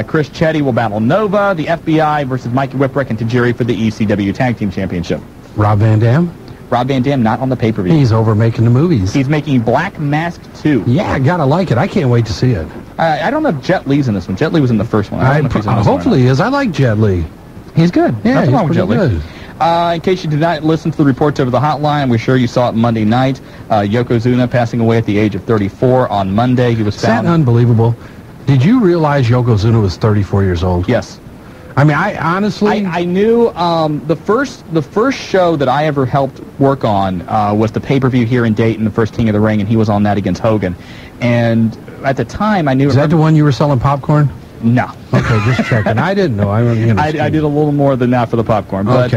Chris Chetty will battle Nova. The FBI versus Mikey Whipwreck and Tajiri for the ECW Tag Team Championship. Rob Van Dam? Rob Van Dam not on the pay-per-view. He's over making the movies. He's making Black Mask 2. Yeah, I gotta like it. I can't wait to see it. I don't know if Jet Li's in this one. Jet Li was in the first one. Hopefully he is. I like Jet Li. He's good. Yeah, nothing wrong with Jet Li. Good. In case you did not listen to the reports over the hotline, we're sure you saw it Monday night. Yokozuna passing away at the age of 34 on Monday. He was found. Is that unbelievable? Did you realize Yokozuna was 34 years old? Yes. I mean, I honestly... I knew the first show that I ever helped work on was the pay-per-view here in Dayton, the first King of the Ring, and he was on that against Hogan. And at the time, I knew... Is that the one you were selling popcorn? No. Okay, just checking. I didn't know. I did a little more than that for the popcorn, but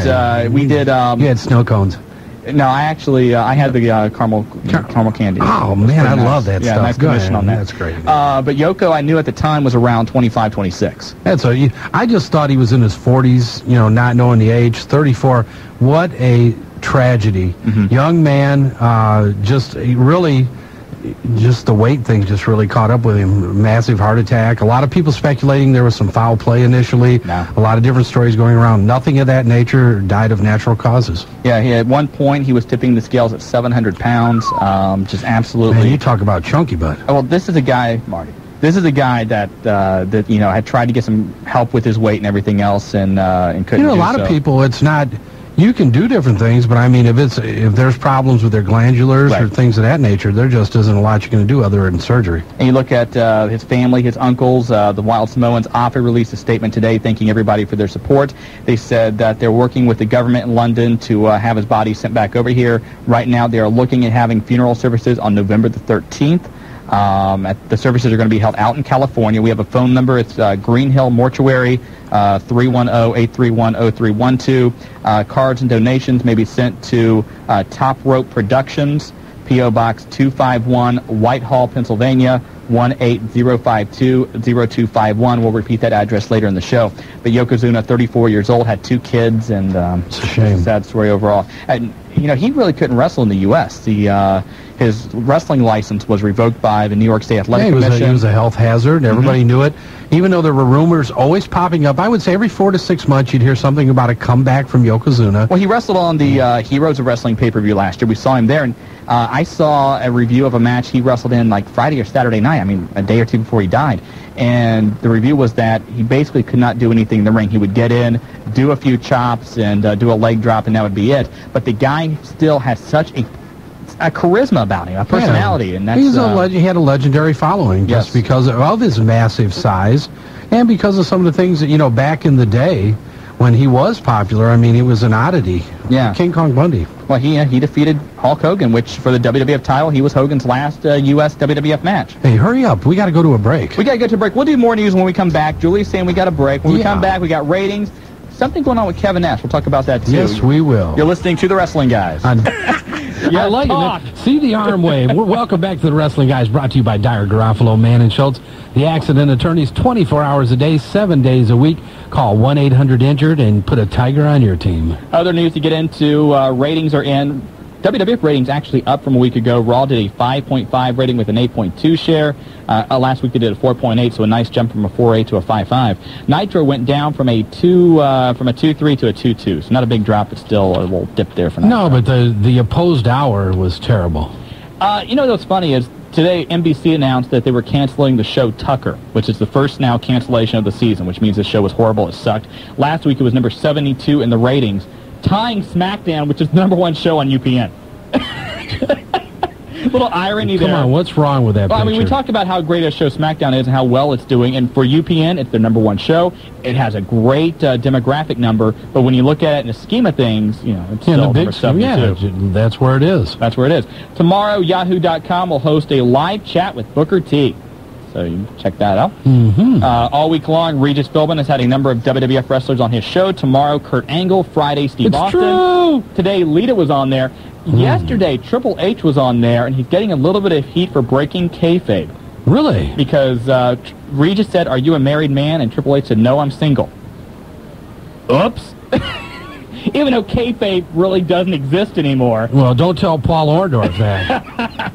we did... you had snow cones. No, I actually I had the caramel candy. Oh, man, I love that stuff. Yeah, nice commission on that. That's great. But Yoko, I knew at the time, was around 25, 26. I just thought he was in his 40s, not knowing the age. 34. What a tragedy. Young man, just the weight thing just really caught up with him. Massive heart attack. A lot of people speculating there was some foul play initially. No. A lot of different stories going around. Nothing of that nature. Died of natural causes. Yeah, at one point he was tipping the scales at 700 pounds. Just absolutely. Man, you talk about chunky butt. Well, this is a guy, Marty. This is a guy that had tried to get some help with his weight and everything else, and couldn't. A lot of people, it's not. You can do different things, but I mean, if there's problems with their glandulars or things of that nature, there just isn't a lot you can do other than surgery. And you look at his family, his uncles, the Wild Samoans. Afe released a statement today thanking everybody for their support. They said that they're working with the government in London to have his body sent back over here. Right now, they are looking at having funeral services on November the 13th. The services are going to be held out in California. We have a phone number. It's Green Hill Mortuary, 310-831-0312. Cards and donations may be sent to Top Rope Productions, P.O. Box 251, Whitehall, Pennsylvania, 18052-0251. We'll repeat that address later in the show. But Yokozuna, 34 years old, had 2 kids, and it's a shame. Sad story overall. And, you know, he really couldn't wrestle in the U.S. His wrestling license was revoked by the New York State Athletic Commission. He was a health hazard. Everybody knew it. Even though there were rumors always popping up, I would say every 4 to 6 months you'd hear something about a comeback from Yokozuna. Well, he wrestled on the Heroes of Wrestling pay-per-view last year. We saw him there, and I saw a review of a match he wrestled in like Friday or Saturday night, I mean, a day or two before he died. And the review was that he basically could not do anything in the ring. He would get in, do a few chops, and do a leg drop, and that would be it. But the guy still has such a charisma about him, a personality, and that's he had a legendary following just because of his massive size and because of some of the things that, you know, back in the day when he was popular. I mean, he was an oddity. Yeah, King Kong Bundy. Well, he defeated Hulk Hogan, which for the WWF title, he was Hogan's last U.S. WWF match. Hey, hurry up. We got to go to a break. We got to go to a break. We'll do more news when we come back. Julie's saying we got a break. When we come back, we got ratings. Something going on with Kevin Nash. We'll talk about that, too. Yes, we will. You're listening to The Wrestling Guys. I like it. See the arm wave. Welcome back to The Wrestling Guys, brought to you by Dyer, Garofalo, Mann, and Schultz. The accident attorneys, 24 hours a day, 7 days a week. Call 1-800-INJURED and put a Tiger on your team. Other news to get into, ratings are in. WWF ratings actually up from a week ago. Raw did a 5.5 rating with an 8.2 share. Last week they did a 4.8, so a nice jump from a 4.8 to a 5.5. Nitro went down from a 2.3 to a 2.2, so not a big drop, but still a little dip there for Nitro. No, but the opposed hour was terrible. You know what's funny is today NBC announced that they were canceling the show Tucker, which is the first now cancellation of the season, which means the show was horrible. It sucked. Last week it was number 72 in the ratings, tying SmackDown, which is the #1 show on UPN. Little irony there. Come on, what's wrong with that picture? I mean, we talked about how great a show SmackDown is and how well it's doing, and for UPN, it's their #1 show. It has a great demographic number, but when you look at it in the scheme of things, you know, it's still number 72. Yeah, that's where it is. That's where it is. Tomorrow, Yahoo.com will host a live chat with Booker T. So you can check that out. All week long, Regis Philbin has had a number of WWF wrestlers on his show. Tomorrow, Kurt Angle. Friday, Steve Austin. True. Today, Lita was on there. Yesterday, Triple H was on there, and he's getting a little bit of heat for breaking kayfabe. Really? Because Regis said, "Are you a married man?" And Triple H said, "No, I'm single." Oops. Even though kayfabe really doesn't exist anymore. Well, don't tell Paul Orndorff that.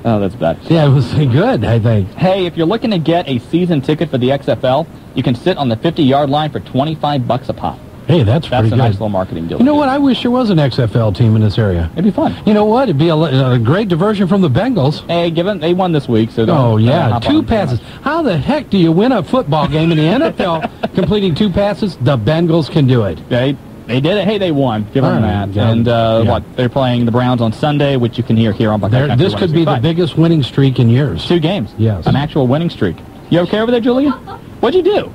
Oh, that's bad. Yeah, it was good, I think. Hey, if you're looking to get a season ticket for the XFL, you can sit on the 50-yard line for $25 a pop. Hey, that's pretty good. That's a nice little marketing deal. You know what? I wish there was an XFL team in this area. It'd be fun. You know what? It'd be a great diversion from the Bengals. Hey, they won this week, so don't. Oh, yeah, 2 passes. How the heck do you win a football game in the NFL completing 2 passes? The Bengals can do it. They did it. Hey, they won. Give them that. Yeah. And they're playing the Browns on Sunday, which you can hear here on Buckeye Country. This could be the biggest winning streak in years. 2 games. Yes. An actual winning streak. You okay over there, Julia? What'd you do?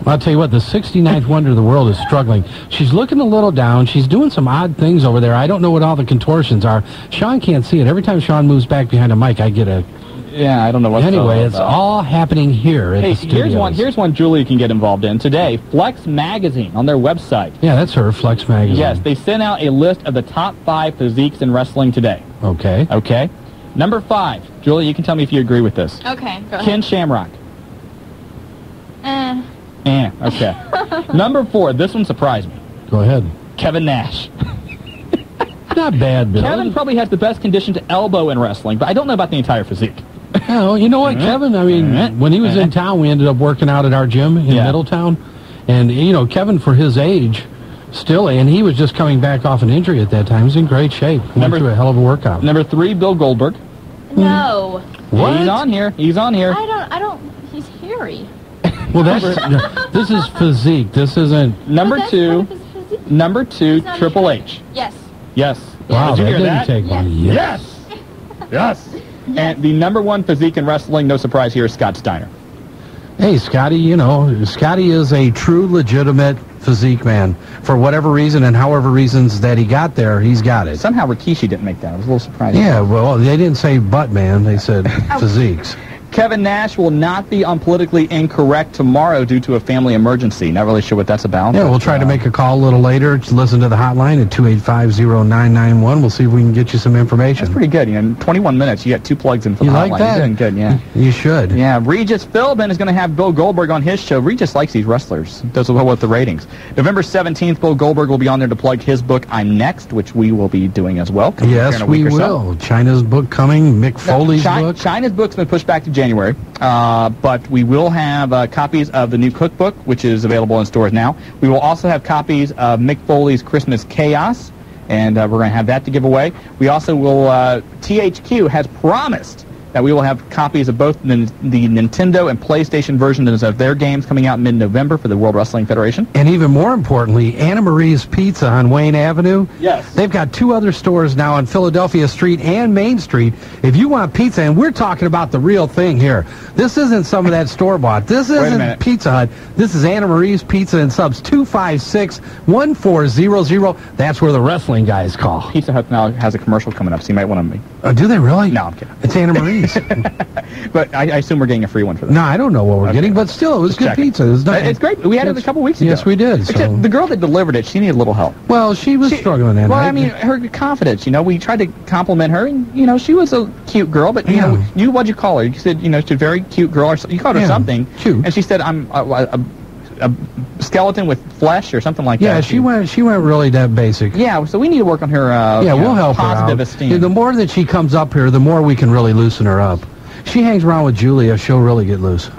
I'll tell you what, the 69th wonder of the world is struggling. She's looking a little down. She's doing some odd things over there. I don't know what all the contortions are. Shawn can't see it. Every time Shawn moves back behind a mic, I get a... Yeah, I don't know what's Anyway, it's all happening here at the studios. Here's one Julia can get involved in. Today, Flex Magazine on their website. Yeah, that's her, Flex Magazine. Yes, they sent out a list of the top 5 physiques in wrestling today. Okay. Okay. Number 5. Julia, you can tell me if you agree with this. Okay, go ahead. Ken Shamrock. Okay. Number 4. This one surprised me. Go ahead. Kevin Nash. Not bad, Bill. Kevin probably has the best conditioned elbow in wrestling, but I don't know about the entire physique. Oh, you know what, Kevin? I mean, when he was in town, we ended up working out at our gym in Middletown. And, you know, Kevin, for his age, still, and he was just coming back off an injury at that time. He was in great shape. Went through a hell of a workout. Number 3, Bill Goldberg. No. What? He's on here. I don't, he's hairy. Well, this is physique. This isn't... Number two, Triple H. Yes. Yes. Wow, Did you hear didn't that? take long. Yes. Yes. And the number one physique in wrestling, no surprise here, is Scott Steiner. Hey, Scotty, Scotty is a true, legitimate physique man. For whatever reason and however reasons that he got there, he's got it. Somehow Rikishi didn't make that. I was a little surprised. Yeah, well, they didn't say butt man. They said physiques. Kevin Nash will not be on Politically Incorrect tomorrow due to a family emergency. Not really sure what that's about. Yeah, we'll try to make a call a little later to listen to the hotline at 285-0991. We'll see if we can get you some information. That's pretty good. In 21 minutes, you got 2 plugs in for the hotline. Like that? You're doing good, yeah. You should. Yeah, Regis Philbin is going to have Bill Goldberg on his show. Regis likes these wrestlers. Does well with the ratings. November 17th, Bill Goldberg will be on there to plug his book, I'm Next, which we will be doing as well. Yes, we will. China's book coming, Mick Foley's book. China's book's been pushed back to January. But we will have copies of the new cookbook, which is available in stores now. We will also have copies of Mick Foley's Christmas Chaos, and we're going to have that to give away. We also will, THQ has promised that we will have copies of both the Nintendo and PlayStation versions of their games coming out mid-November for the World Wrestling Federation. And even more importantly, Anna Marie's Pizza on Wayne Avenue. Yes. They've got 2 other stores now on Philadelphia Street and Main Street. If you want pizza, and we're talking about the real thing here. This isn't some of that store-bought. This isn't Pizza Hut. This is Anna Marie's Pizza and Subs, 256-1400. That's where the wrestling guys call. Pizza Hut now has a commercial coming up, so you might want to make... Do they really? No, I'm kidding. It's Anna Marie's. But I assume we're getting a free one for that. No, I don't know what we're getting, but still, it was good pizza. It's great. We had it a couple weeks ago. Yes, we did. So. The girl that delivered it, she needed a little help. Well, she was struggling that night. Well, I mean, her confidence, we tried to compliment her, and, she was a cute girl, but, what'd you call her? You said, she's a very cute girl, or you called her something. Cute. And she said, I'm a skeleton with flesh or something like that. Yeah, she went really that basic. Yeah, so we need to work on her we'll help positive her out. esteem. The more that she comes up here, the more we can really loosen her up. She hangs around with Julia, she'll really get loose.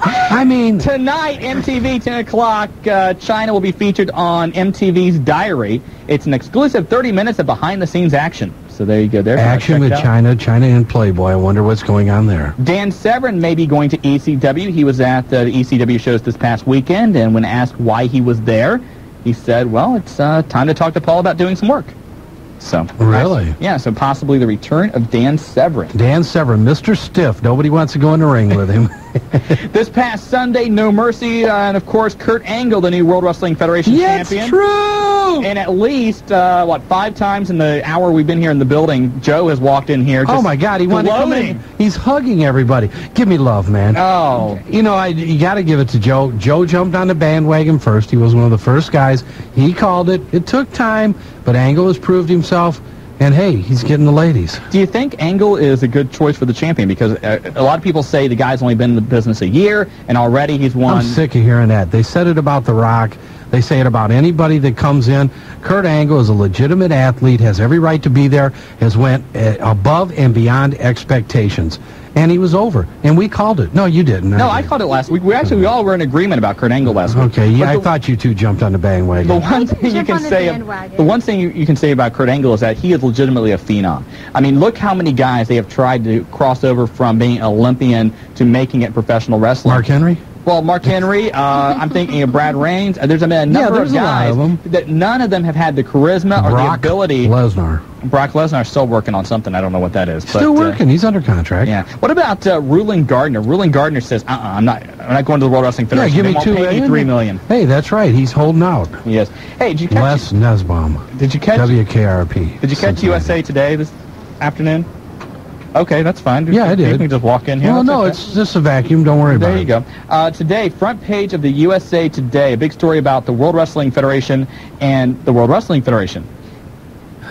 I mean... Tonight, MTV, 10 o'clock, China will be featured on MTV's Diary. It's an exclusive 30 minutes of behind-the-scenes action. So there you go. There. Action with China and Playboy. I wonder what's going on there. Dan Severn may be going to ECW. He was at the ECW shows this past weekend, and when asked why he was there, he said, well, it's time to talk to Paul about doing some work. So really? Yeah, so possibly the return of Dan Severn. Dan Severn, Mr. Stiff. Nobody wants to go in the ring with him. This past Sunday, No Mercy, and of course, Kurt Angle, the new World Wrestling Federation champion. It's true! And at least, 5 times in the hour we've been here in the building, Joe has walked in here. Oh, my God, he wanted to come in. He's hugging everybody. Give me love, man. Oh. You got to give it to Joe. Joe jumped on the bandwagon first. He was one of the first guys. He called it. It took time, but Angle has proved himself. And, hey, he's getting the ladies. Do you think Angle is a good choice for the champion? Because a lot of people say the guy's only been in the business a year, and already he's won. I'm sick of hearing that. They said it about The Rock. They say it about anybody that comes in. Kurt Angle is a legitimate athlete, has every right to be there, has went above and beyond expectations. And he was over. And we called it. No, you didn't. No, I called it last week. We all were in agreement about Kurt Angle last week. Okay, yeah, I thought you two jumped on the bandwagon. The one thing you can say about Kurt Angle is that he is legitimately a phenom. I mean, look how many guys they have tried to cross over from being an Olympian to making it professional wrestling. Mark Henry? Well, Mark Henry, I'm thinking of Brad Reigns. There's a number of guys that none of them have had the charisma or the ability. Brock Lesnar is still working on something. I don't know what that is. Still working. He's under contract. Yeah. What about Ruling Gardner? Ruling Gardner says, I'm not going to the World Wrestling Federation. Yeah, give me $2 million. Hey, that's right. He's holding out. Yes. Hey, did you catch Les Nesbaum? Did you catch WKRP? Did you catch USA Today this afternoon? Okay, that's fine. Yeah, I did. You can just walk in here. Well, no, it's just a vacuum. Don't worry about it. There you go. Today, front page of the USA Today, a big story about the World Wrestling Federation and the World Wrestling Federation.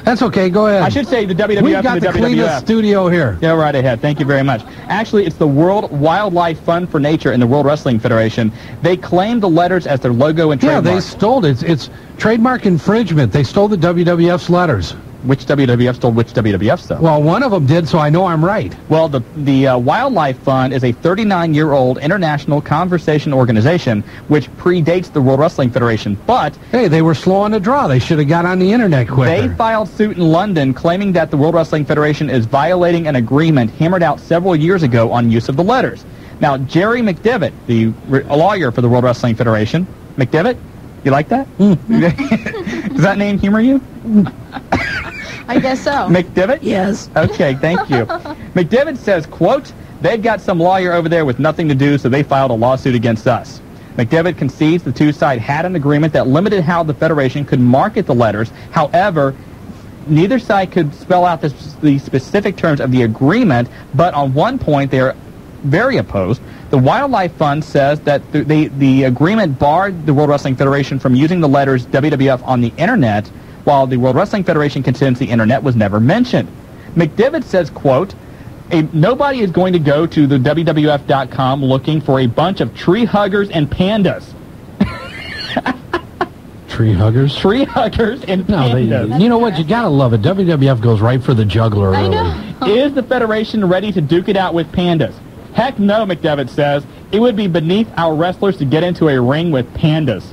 That's okay. Go ahead. I should say the WWF We've got and the the cleanest studio here. Yeah, right ahead. Thank you very much. Actually, it's the World Wildlife Fund for Nature and the World Wrestling Federation. They claim the letters as their logo and trademark. Yeah, they stole it. It's trademark infringement. They stole the WWF's letters. Which WWF stole which WWF stuff? Well, one of them did, so I know I'm right. Well, the Wildlife Fund is a 39-year-old international conservation organization which predates the World Wrestling Federation, but... Hey, they were slow on the draw. They should have got on the internet quicker. They filed suit in London claiming that the World Wrestling Federation is violating an agreement hammered out several years ago on use of the letters. Now, Jerry McDevitt, a lawyer for the World Wrestling Federation. McDevitt, you like that? Does that name humor you? I guess so. McDevitt? Yes. Okay, thank you. McDevitt says, quote, "They've got some lawyer over there with nothing to do, so they filed a lawsuit against us." McDevitt concedes the two sides had an agreement that limited how the Federation could market the letters. However, neither side could spell out the specific terms of the agreement, but on one point they are very opposed. The Wildlife Fund says that the agreement barred the World Wrestling Federation from using the letters WWF on the Internet, while the World Wrestling Federation contends the Internet was never mentioned. McDevitt says, quote, "Nobody is going to go to the WWF.com looking for a bunch of tree huggers and pandas." Tree huggers? Tree huggers and pandas. You know what? You got to love it. WWF goes right for the juggler early. Is the Federation ready to duke it out with pandas? Heck no, McDevitt says. It would be beneath our wrestlers to get into a ring with pandas.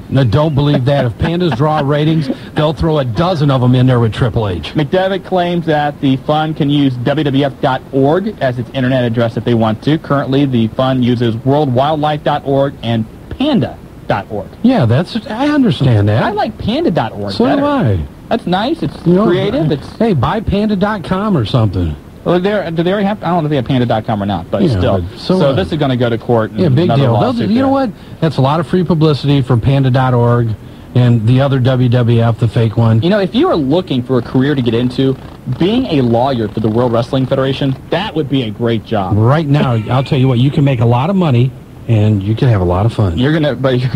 No, don't believe that. If pandas draw ratings, they'll throw a dozen of them in there with Triple H. McDevitt claims that the fund can use WWF.org as its internet address if they want to. Currently, the fund uses worldwildlife.org and panda.org. Yeah, I understand that. I like panda.org So better. do I. That's nice. It's creative. Hey, buy panda.com or something. Well, do they already have? I don't know if they have panda.com or not, but still. So this is going to go to court. Yeah, big deal. You know what? That's a lot of free publicity from panda.org and the other WWF, the fake one. You know, if you are looking for a career to get into, being a lawyer for the World Wrestling Federation, that would be a great job. Right now, I'll tell you what, you can make a lot of money and you can have a lot of fun. But you're gonna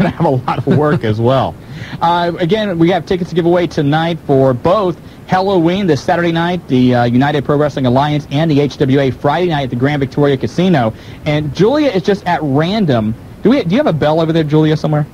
have a lot of work as well. Again, we have tickets to give away tonight for both Halloween this Saturday night, the United Pro Wrestling Alliance, and the HWA Friday night at the Grand Victoria Casino. And Julia is just at random. Do you have a bell over there, Julia, somewhere?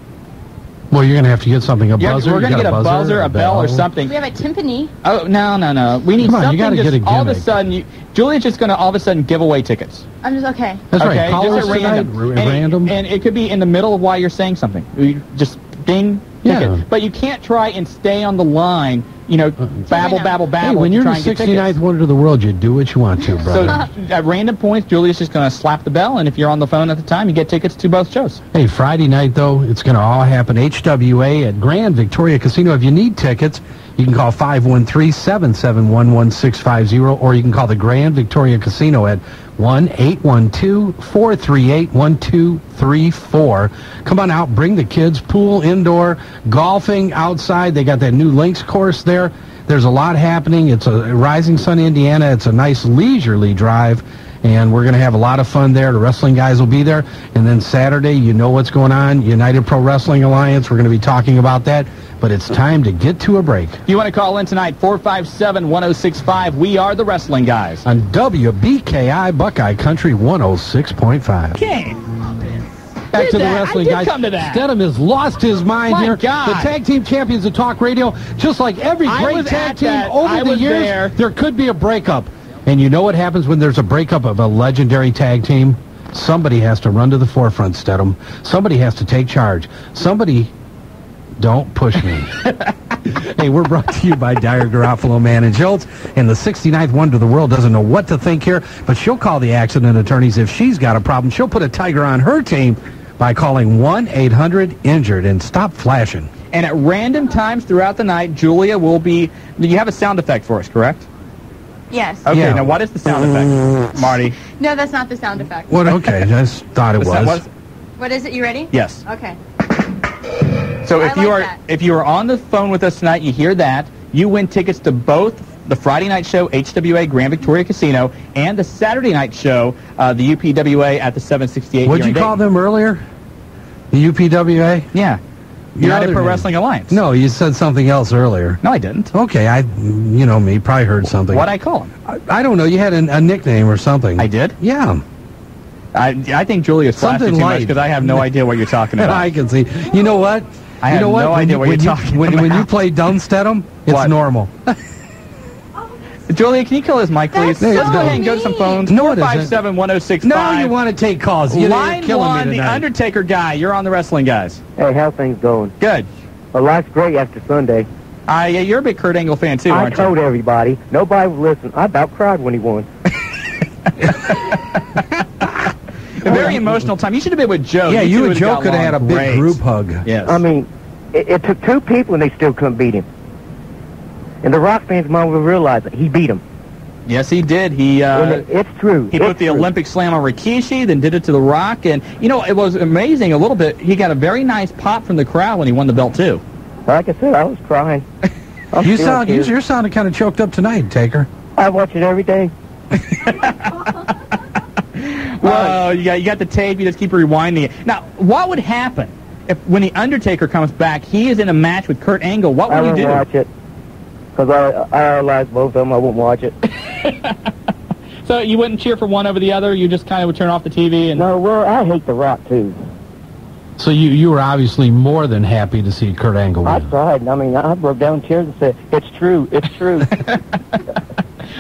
Well, you're going to have to get something, a buzzer. We're going to get a buzzer, a bell, or something. We have a timpani. Oh, no. We need something. You got to get a gimmick. All of a sudden, Julia's just going to all of a sudden give away tickets. I'm just okay. That's okay, right. Call us just at random. And it could be in the middle of while you're saying something. You just ding. Yeah. But you can't try and stay on the line, babble. Hey, when you're the 69th wonder of the world, you do what you want to, brother. So at random points, Julia's just going to slap the bell, and if you're on the phone at the time, you get tickets to both shows. Hey, Friday night, though, it's going to all happen. HWA at Grand Victoria Casino. If you need tickets, you can call 513-771-1650, or you can call the Grand Victoria Casino at 1-812-438-1234. Come on out, bring the kids, pool, indoor, golfing, outside. They got that new links course there. There's a lot happening. It's a Rising Sun, Indiana. It's a nice leisurely drive, and we're going to have a lot of fun there. The wrestling guys will be there. And then Saturday, you know what's going on, United Pro Wrestling Alliance. We're going to be talking about that. But it's time to get to a break. If you want to call in tonight, 457-1065. We are the Wrestling Guys. On WBKI Buckeye Country 106.5. Okay. Back to the Wrestling Guys. Come to that. Stedham has lost his mind My here. God. The tag team champions of Talk Radio, just like every great tag team over the years, there could be a breakup. And you know what happens when there's a breakup of a legendary tag team? Somebody has to run to the forefront, Stedham. Somebody has to take charge. Somebody... Don't push me. Hey, we're brought to you by Dyer, Garofalo, Mann, and Schultz. And the 69th wonder of the world doesn't know what to think here, but she'll call the accident attorneys if she's got a problem. She'll put a tiger on her team by calling 1-800-INJURED and stop flashing. And at random times throughout the night, Julia will be... You have a sound effect for us, correct? Yes. Okay, Now what is the sound effect, Marty? No, that's not the sound effect. What? Okay, I just thought it was. What is it? You ready? Yes. Okay. So if you are on the phone with us tonight, you hear that, you win tickets to both the Friday night show, HWA Grand Victoria Casino, and the Saturday night show, the UPWA at the 768. What'd you call them earlier? The UPWA? Yeah. United Pro Wrestling Alliance. No, you said something else earlier. No, I didn't. Okay, you know me, probably heard something. What'd I call them? I don't know. You had a nickname or something. I did? Yeah. I think Julia's flashing too much because I have no idea what you're talking about. I can see. You know what? I have no idea what you're talking about. When you play dumb Stedham, it's normal. Julia, can you kill his mic, please? Let's go ahead and go to some phones. No, 457-1065. No, you want to take calls. Line one, the Undertaker guy. You're on the Wrestling Guys. Hey, how's things going? Good. Well, life's great after Sunday. Yeah, you're a big Kurt Angle fan, too, aren't you? I told everybody. Nobody would listen. I about cried when he won. A very emotional time. You should have been with Joe. Yeah, you and two Joe got could have had a along big great. group hug. Yes. I mean, it took two people and they still couldn't beat him. And the Rock fans might well realize that he beat him. Yes, he did. He it's true. He put the Olympic slam on Rikishi, then did it to The Rock, and you know it was amazing. A little bit. He got a very nice pop from the crowd when he won the belt too. Like I said, I was crying. You're sounding kind of choked up tonight, Taker. I watch it every day. Well, you got the tape. You just keep rewinding it. Now, what would happen if when the Undertaker comes back, he is in a match with Kurt Angle? What would you do? I wouldn't watch it because I realized both of them. I wouldn't watch it. So you wouldn't cheer for one over the other? You just kind of would turn off the TV? And No, well, I hate The Rock, too. So you were obviously more than happy to see Kurt Angle win. I cried. I mean, I broke down in tears and said, it's true, it's true.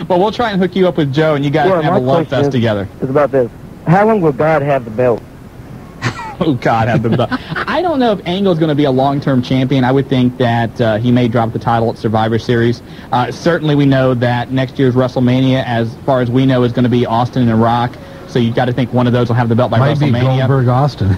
Well, we'll try and hook you up with Joe, and you guys have a love fest together. It's about this. How long will God have the belt? Oh, God, have the belt. I don't know if Angle's going to be a long-term champion. I would think that he may drop the title at Survivor Series. Certainly, we know that next year's WrestleMania, as far as we know, is going to be Austin and Rock. So you've got to think one of those will have the belt by Might WrestleMania. be Goldberg Austin.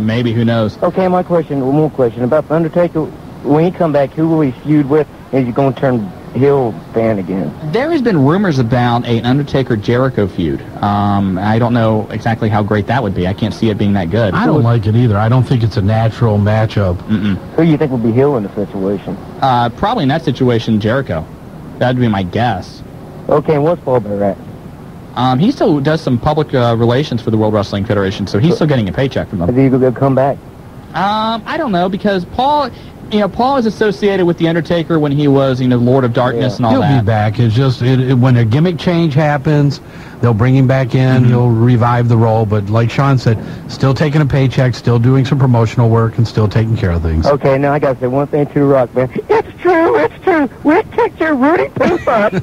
Maybe, who knows? Okay, one more question. About The Undertaker, when he come back, who will he feud with? Is he going to turn heel fan again? There has been rumors about an Undertaker-Jericho feud. I don't know exactly how great that would be. I can't see it being that good. I don't like it either. I don't think it's a natural matchup. Who do you think will be heel in the situation? Probably in that situation, Jericho. That would be my guess. Okay, and what's Paul Bear at? He still does some public relations for the World Wrestling Federation, so he's still getting a paycheck from them. Is he going to come back? I don't know, because Paul is associated with The Undertaker when he was, Lord of Darkness and all that. He'll be back. It's just when a gimmick change happens, they'll bring him back in. He'll revive the role. But like Shawn said, still taking a paycheck, still doing some promotional work, and still taking care of things. Okay, now I got to say one thing to The Rock, man. It's true, it's true. We kicked your Rudy Poof up.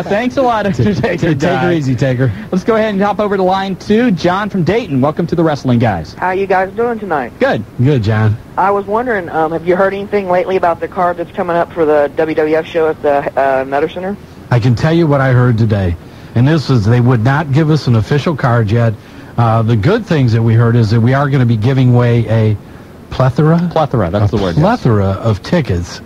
Thanks a lot, Undertaker. Take her easy, Taker. Let's go ahead and hop over to line 2. John from Dayton. Welcome to the Wrestling Guys. How you guys doing tonight? Good. Good, John. I was wondering, have you heard anything lately about the card that's coming up for the WWF show at the Nutter Center? I can tell you what I heard today. And this is, they would not give us an official card yet. The good things that we heard is that we are going to be giving away a plethora, that's the word. Plethora of tickets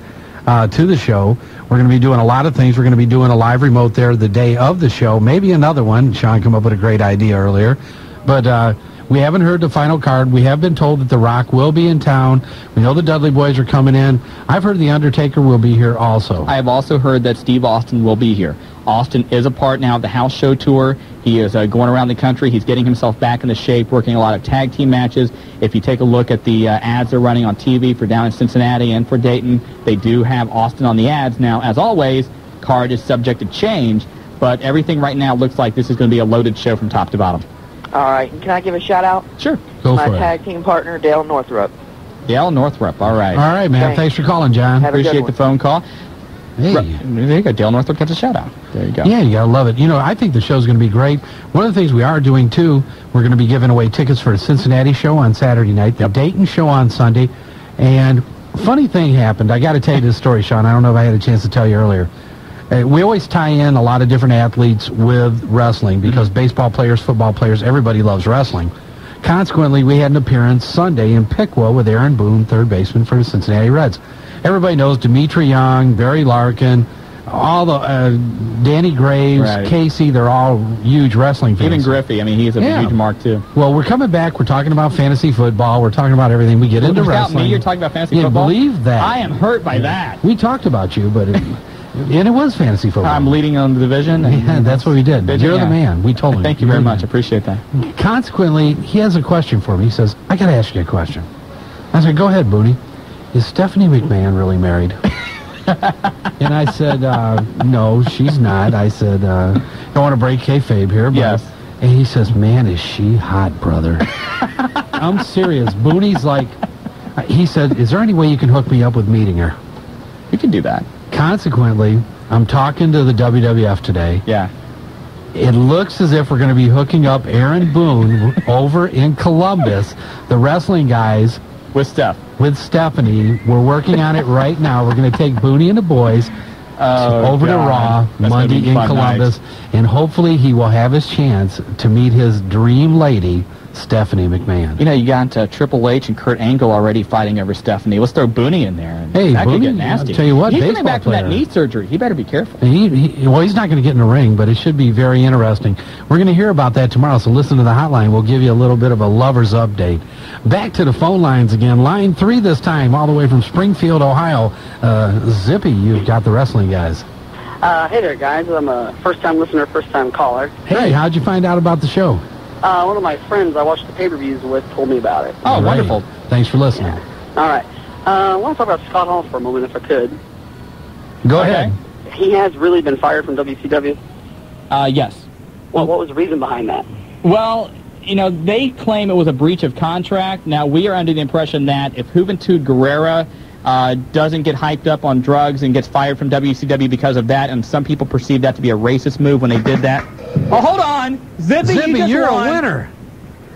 to the show. We're going to be doing a lot of things. We're going to be doing a live remote there the day of the show, maybe another one. Shawn came up with a great idea earlier. But we haven't heard the final card. We have been told that The Rock will be in town. We know the Dudley Boys are coming in. I've heard The Undertaker will be here also. I have also heard that Steve Austin will be here. Austin is a part now of the house show tour. He is going around the country. He's getting himself back into shape, working a lot of tag team matches. If you take a look at the ads they're running on TV for down in Cincinnati and for Dayton, they do have Austin on the ads. Now, as always, card is subject to change, but everything right now looks like this is going to be a loaded show from top to bottom. All right. Can I give a shout-out? Sure. Go my for it. tag team partner, Dale Northrup. Dale Northrup. All right. All right, man. Thanks for calling, John. Have a good Appreciate one. the phone call. Hey. There you go. Dale Northrup gets a shout-out. There you go. Yeah, you got to love it. I think the show's going to be great. One of the things we are doing, too, we're going to be giving away tickets for the Cincinnati show on Saturday night, the Dayton show on Sunday. And funny thing happened. I got to tell you this story, Shawn. I don't know if I had a chance to tell you earlier. We always tie in a lot of different athletes with wrestling because baseball players, football players, everybody loves wrestling. Consequently, we had an appearance Sunday in Piqua with Aaron Boone, third baseman for the Cincinnati Reds. Everybody knows Dimitri Young, Barry Larkin, all the Danny Graves, Right. Casey, they're all huge wrestling fans. Even Griffey. I mean, he's a huge mark, too. Well, we're coming back. We're talking about fantasy football. We're talking about everything. We get into Without wrestling. me, you're talking about fantasy You football? believe that? I am hurt by that. We talked about you, but and it was fantasy football. I'm leading on the division. Yeah, that's what we did. You're the man. We told him. Thank you very much. I appreciate that. Consequently, he has a question for me. He says, I got to ask you a question. I said, go ahead, Booney. Is Stephanie McMahon really married? And I said, no, she's not. I said, don't want to break kayfabe here, but... Yes. And he says, man, is she hot, brother. I'm serious. Booney's like... He said, is there any way you can hook me up with meeting her? You can do that. Consequently, I'm talking to the WWF today. Yeah. It looks as if we're going to be hooking up Aaron Boone over in Columbus, the wrestling guys. With Steph. With Stephanie. We're working on it right now. We're going to take Booney and the boys. over to Raw Monday in Columbus, and hopefully he will have his chance to meet his dream lady, Stephanie McMahon. You know, you got Triple H and Kurt Angle already fighting over Stephanie. Let's throw Booney in there. And hey, that Booney, could get nasty. I'll tell you what, he's coming back from that knee surgery. He better be careful. Well, he's not going to get in the ring, but it should be very interesting. We're going to hear about that tomorrow, so listen to the hotline. We'll give you a little bit of a lover's update. Back to the phone lines again. Line 3 this time, all the way from Springfield, Ohio. Zippy, you've got the wrestling guys. Hey there, guys. I'm a first-time listener, first-time caller. Hey, how'd you find out about the show? One of my friends I watched the pay-per-views with told me about it. Oh, wonderful. Thanks for listening. Yeah. All right. I want to talk about Scott Hall for a moment, if I could. Go ahead. He has really been fired from WCW? Yes. Well, what was the reason behind that? Well, you know, they claim it was a breach of contract. Now, we are under the impression that if Juventud Guerrera doesn't get hyped up on drugs and gets fired from WCW because of that, and some people perceive that to be a racist move when they did that. Oh, hold on. Zippy, you're a winner.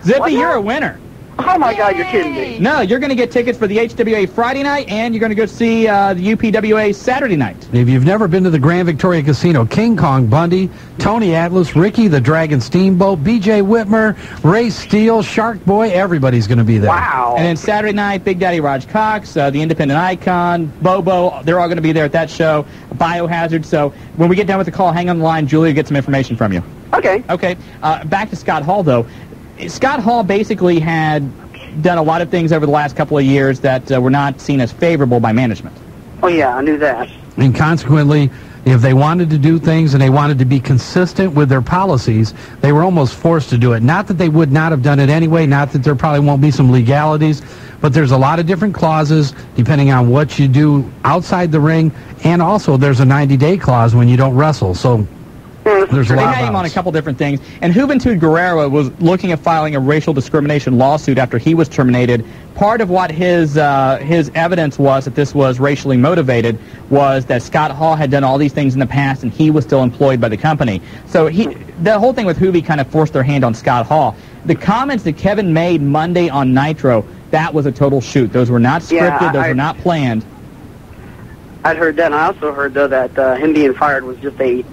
Zippy, you're a winner. Oh, my God, you're kidding me. No, you're going to get tickets for the HWA Friday night, and you're going to go see the UPWA Saturday night. If you've never been to the Grand Victoria Casino, King Kong Bundy, Tony Atlas, Ricky the Dragon Steamboat, B.J. Whitmer, Ray Steele, Shark Boy, everybody's going to be there. Wow. And then Saturday night, Big Daddy Raj Cox, the Independent Icon, Bobo, they're all going to be there at that show, Biohazard. So when we get done with the call, hang on the line. Julia will get some information from you. Okay. Okay. Back to Scott Hall, though. Scott Hall basically had done a lot of things over the last couple of years that were not seen as favorable by management. Oh, yeah, I knew that. And consequently, if they wanted to do things and they wanted to be consistent with their policies, they were almost forced to do it. Not that they would not have done it anyway, not that there probably won't be some legalities, but there's a lot of different clauses depending on what you do outside the ring, and also there's a 90-day clause when you don't wrestle. So there's a lot. They had him on a couple different things. And Juventud Guerrera was looking at filing a racial discrimination lawsuit after he was terminated. Part of what his evidence was that this was racially motivated was that Scott Hall had done all these things in the past and he was still employed by the company. So the whole thing with Juve kind of forced their hand on Scott Hall. The comments that Kevin made Monday on Nitro, that was a total shoot. Those were not scripted. Those were not planned. I'd heard that, and I also heard, though, that him being fired was just a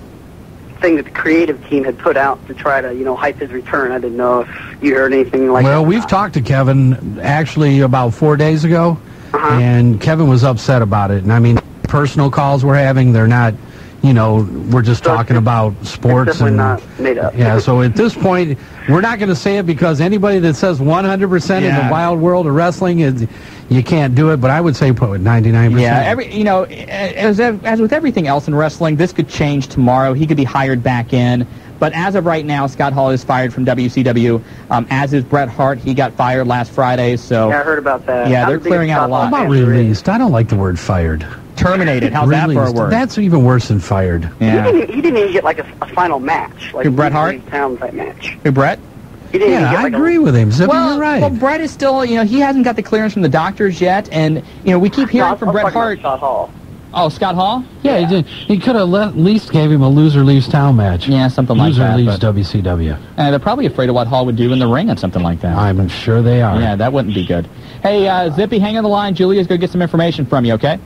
thing that the creative team had put out to try to, you know, hype his return. I didn't know if you heard anything like that. Well, we've talked to Kevin actually about 4 days ago, and Kevin was upset about it. And I mean, personal calls we're having, they're not, you know, we're just talking about sports. It's not made up. Yeah, so at this point, we're not going to say it because anybody that says 100% in the wild world of wrestling, you can't do it, but I would say put 99%. Yeah, you know, as with everything else in wrestling, this could change tomorrow. He could be hired back in. But as of right now, Scott Hall is fired from WCW, as is Bret Hart. He got fired last Friday. So yeah, I heard about that. Yeah, they're clearing out a lot. How about released? I don't like the word fired. Terminated. How's that for a word? That's even worse than fired. Yeah. He didn't even get like a final match. Like Who, Bret Hart? Town type match. Who, Bret? He didn't even get I like agree with him. Zippy, you're right. Well, Bret is still, you know, he hasn't got the clearance from the doctors yet, and, you know, we keep hearing from Bret Hart. Scott Hall. Oh, Scott Hall? Yeah, he did. He could have at least gave him a loser leaves town match. Yeah, something like that. Loser leaves WCW. They're probably afraid of what Hall would do in the ring on something like that. I'm sure they are. Yeah, that wouldn't be good. Hey, Zippy, hang on the line. Julia's going to get some information from you, okay?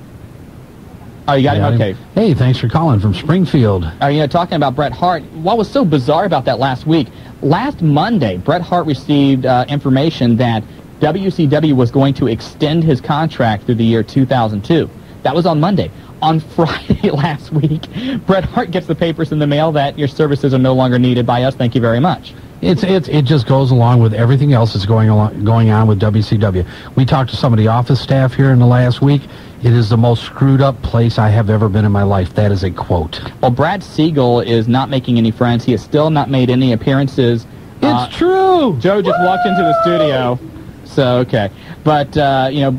Oh, you got him? Okay. Hey, thanks for calling from Springfield. You know, talking about Bret Hart, what was so bizarre about that last week, last Monday, Bret Hart received information that WCW was going to extend his contract through the year 2002. That was on Monday. On Friday last week, Bret Hart gets the papers in the mail that your services are no longer needed by us. Thank you very much. It just goes along with everything else that's going on with WCW. We talked to some of the office staff here in the last week. It is the most screwed up place I have ever been in my life. That is a quote. Well, Brad Siegel is not making any friends. He has still not made any appearances. It's true. Joe just walked into the studio. So, okay. But, you know,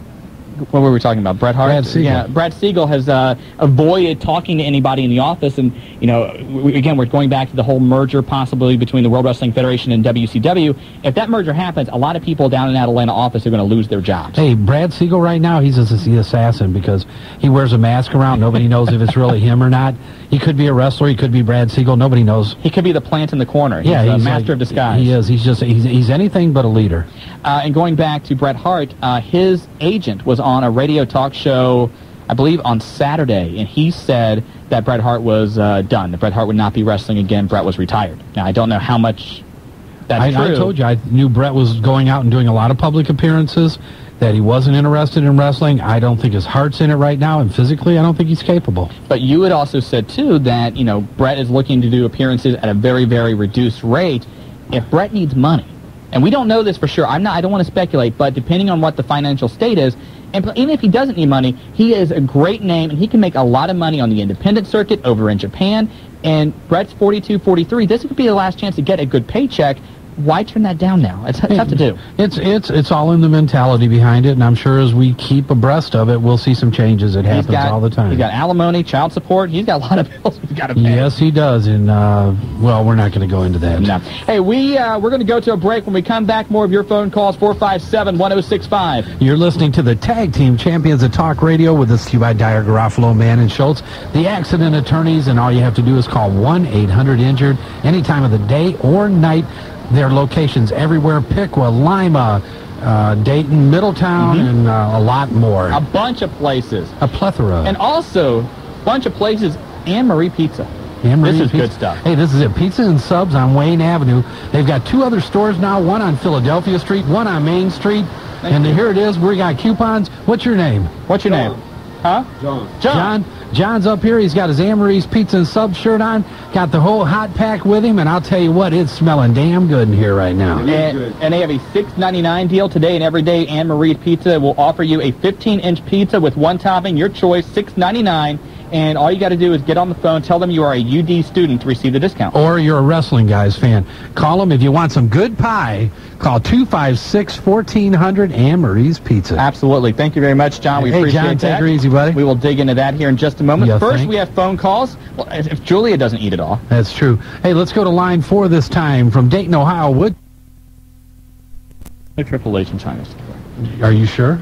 what were we talking about? Bret Hart? Brad Siegel. Yeah, Brad Siegel has avoided talking to anybody in the office, and, you know, again, we're going back to the whole merger possibly between the World Wrestling Federation and WCW. If that merger happens, a lot of people down in that Atlanta office are going to lose their jobs. Hey, Brad Siegel right now, he's the assassin because he wears a mask around. Nobody knows if it's really him or not. He could be a wrestler. He could be Brad Siegel. Nobody knows. He could be the plant in the corner. He's a master of disguise. He is. He's anything but a leader. And going back to Bret Hart, his agent was on a radio talk show I believe, on Saturday, and he said that Bret Hart was done, that Bret Hart would not be wrestling again. Bret was retired. Now, I don't know how much that's true. I told you, I knew Bret was going out and doing a lot of public appearances, that he wasn't interested in wrestling. I don't think his heart's in it right now, and physically, I don't think he's capable. But you had also said, too, that, Bret is looking to do appearances at a very, very reduced rate. If Bret needs money, and we don't know this for sure, I don't want to speculate, but depending on what the financial state is, and even if he doesn't need money, he is a great name, and he can make a lot of money on the independent circuit over in Japan, and Bret's 42, 43. This would be the last chance to get a good paycheck. Why turn that down now? It's tough to do. It's all in the mentality behind it, and I'm sure as we keep abreast of it, we'll see some changes. It happens all the time. He's got alimony, child support. He's got a lot of bills he's got to pay. Yes, he does, and, well, we're not going to go into that. No. Hey, we're going to go to a break. When we come back, more of your phone calls, 457-1065. You're listening to the Tag Team Champions of Talk Radio with us to you by Dyer, Garofalo, Mann, and Schultz, the accident attorneys, and all you have to do is call 1-800-INJURED any time of the day or night. Their locations everywhere: Piqua, Lima, Dayton, Middletown, and a lot more. A bunch of places. A plethora. And also, a bunch of places, Anne-Marie Pizza. Anne-Marie This is Pizza. good stuff. Hey, this is it. Pizza and Subs on Wayne Avenue. They've got 2 other stores now, one on Philadelphia Street, one on Main Street. Here it is. We got coupons. What's your name? What's your name? Huh? John. John's up here. He's got his Anne-Marie's Pizza and Sub shirt on. Got the whole hot pack with him, and I'll tell you what, it's smelling damn good in here right now. And they have a $6.99 deal today, and every day Anne-Marie's Pizza will offer you a 15-inch pizza with one topping, your choice, $6.99. And all you got to do is get on the phone, tell them you are a UD student to receive the discount. Or you're a Wrestling Guys fan. Call them if you want some good pie. Call 256-1400 Anne-Marie's Pizza. Absolutely. Thank you very much, John. We appreciate John, that. Take her easy, buddy. We will dig into that here in just a moment. You First, think? we have phone calls. Well, if Julia doesn't eat it all. That's true. Hey, let's go to line 4 this time from Dayton, Ohio. Triple H in China. Are you sure?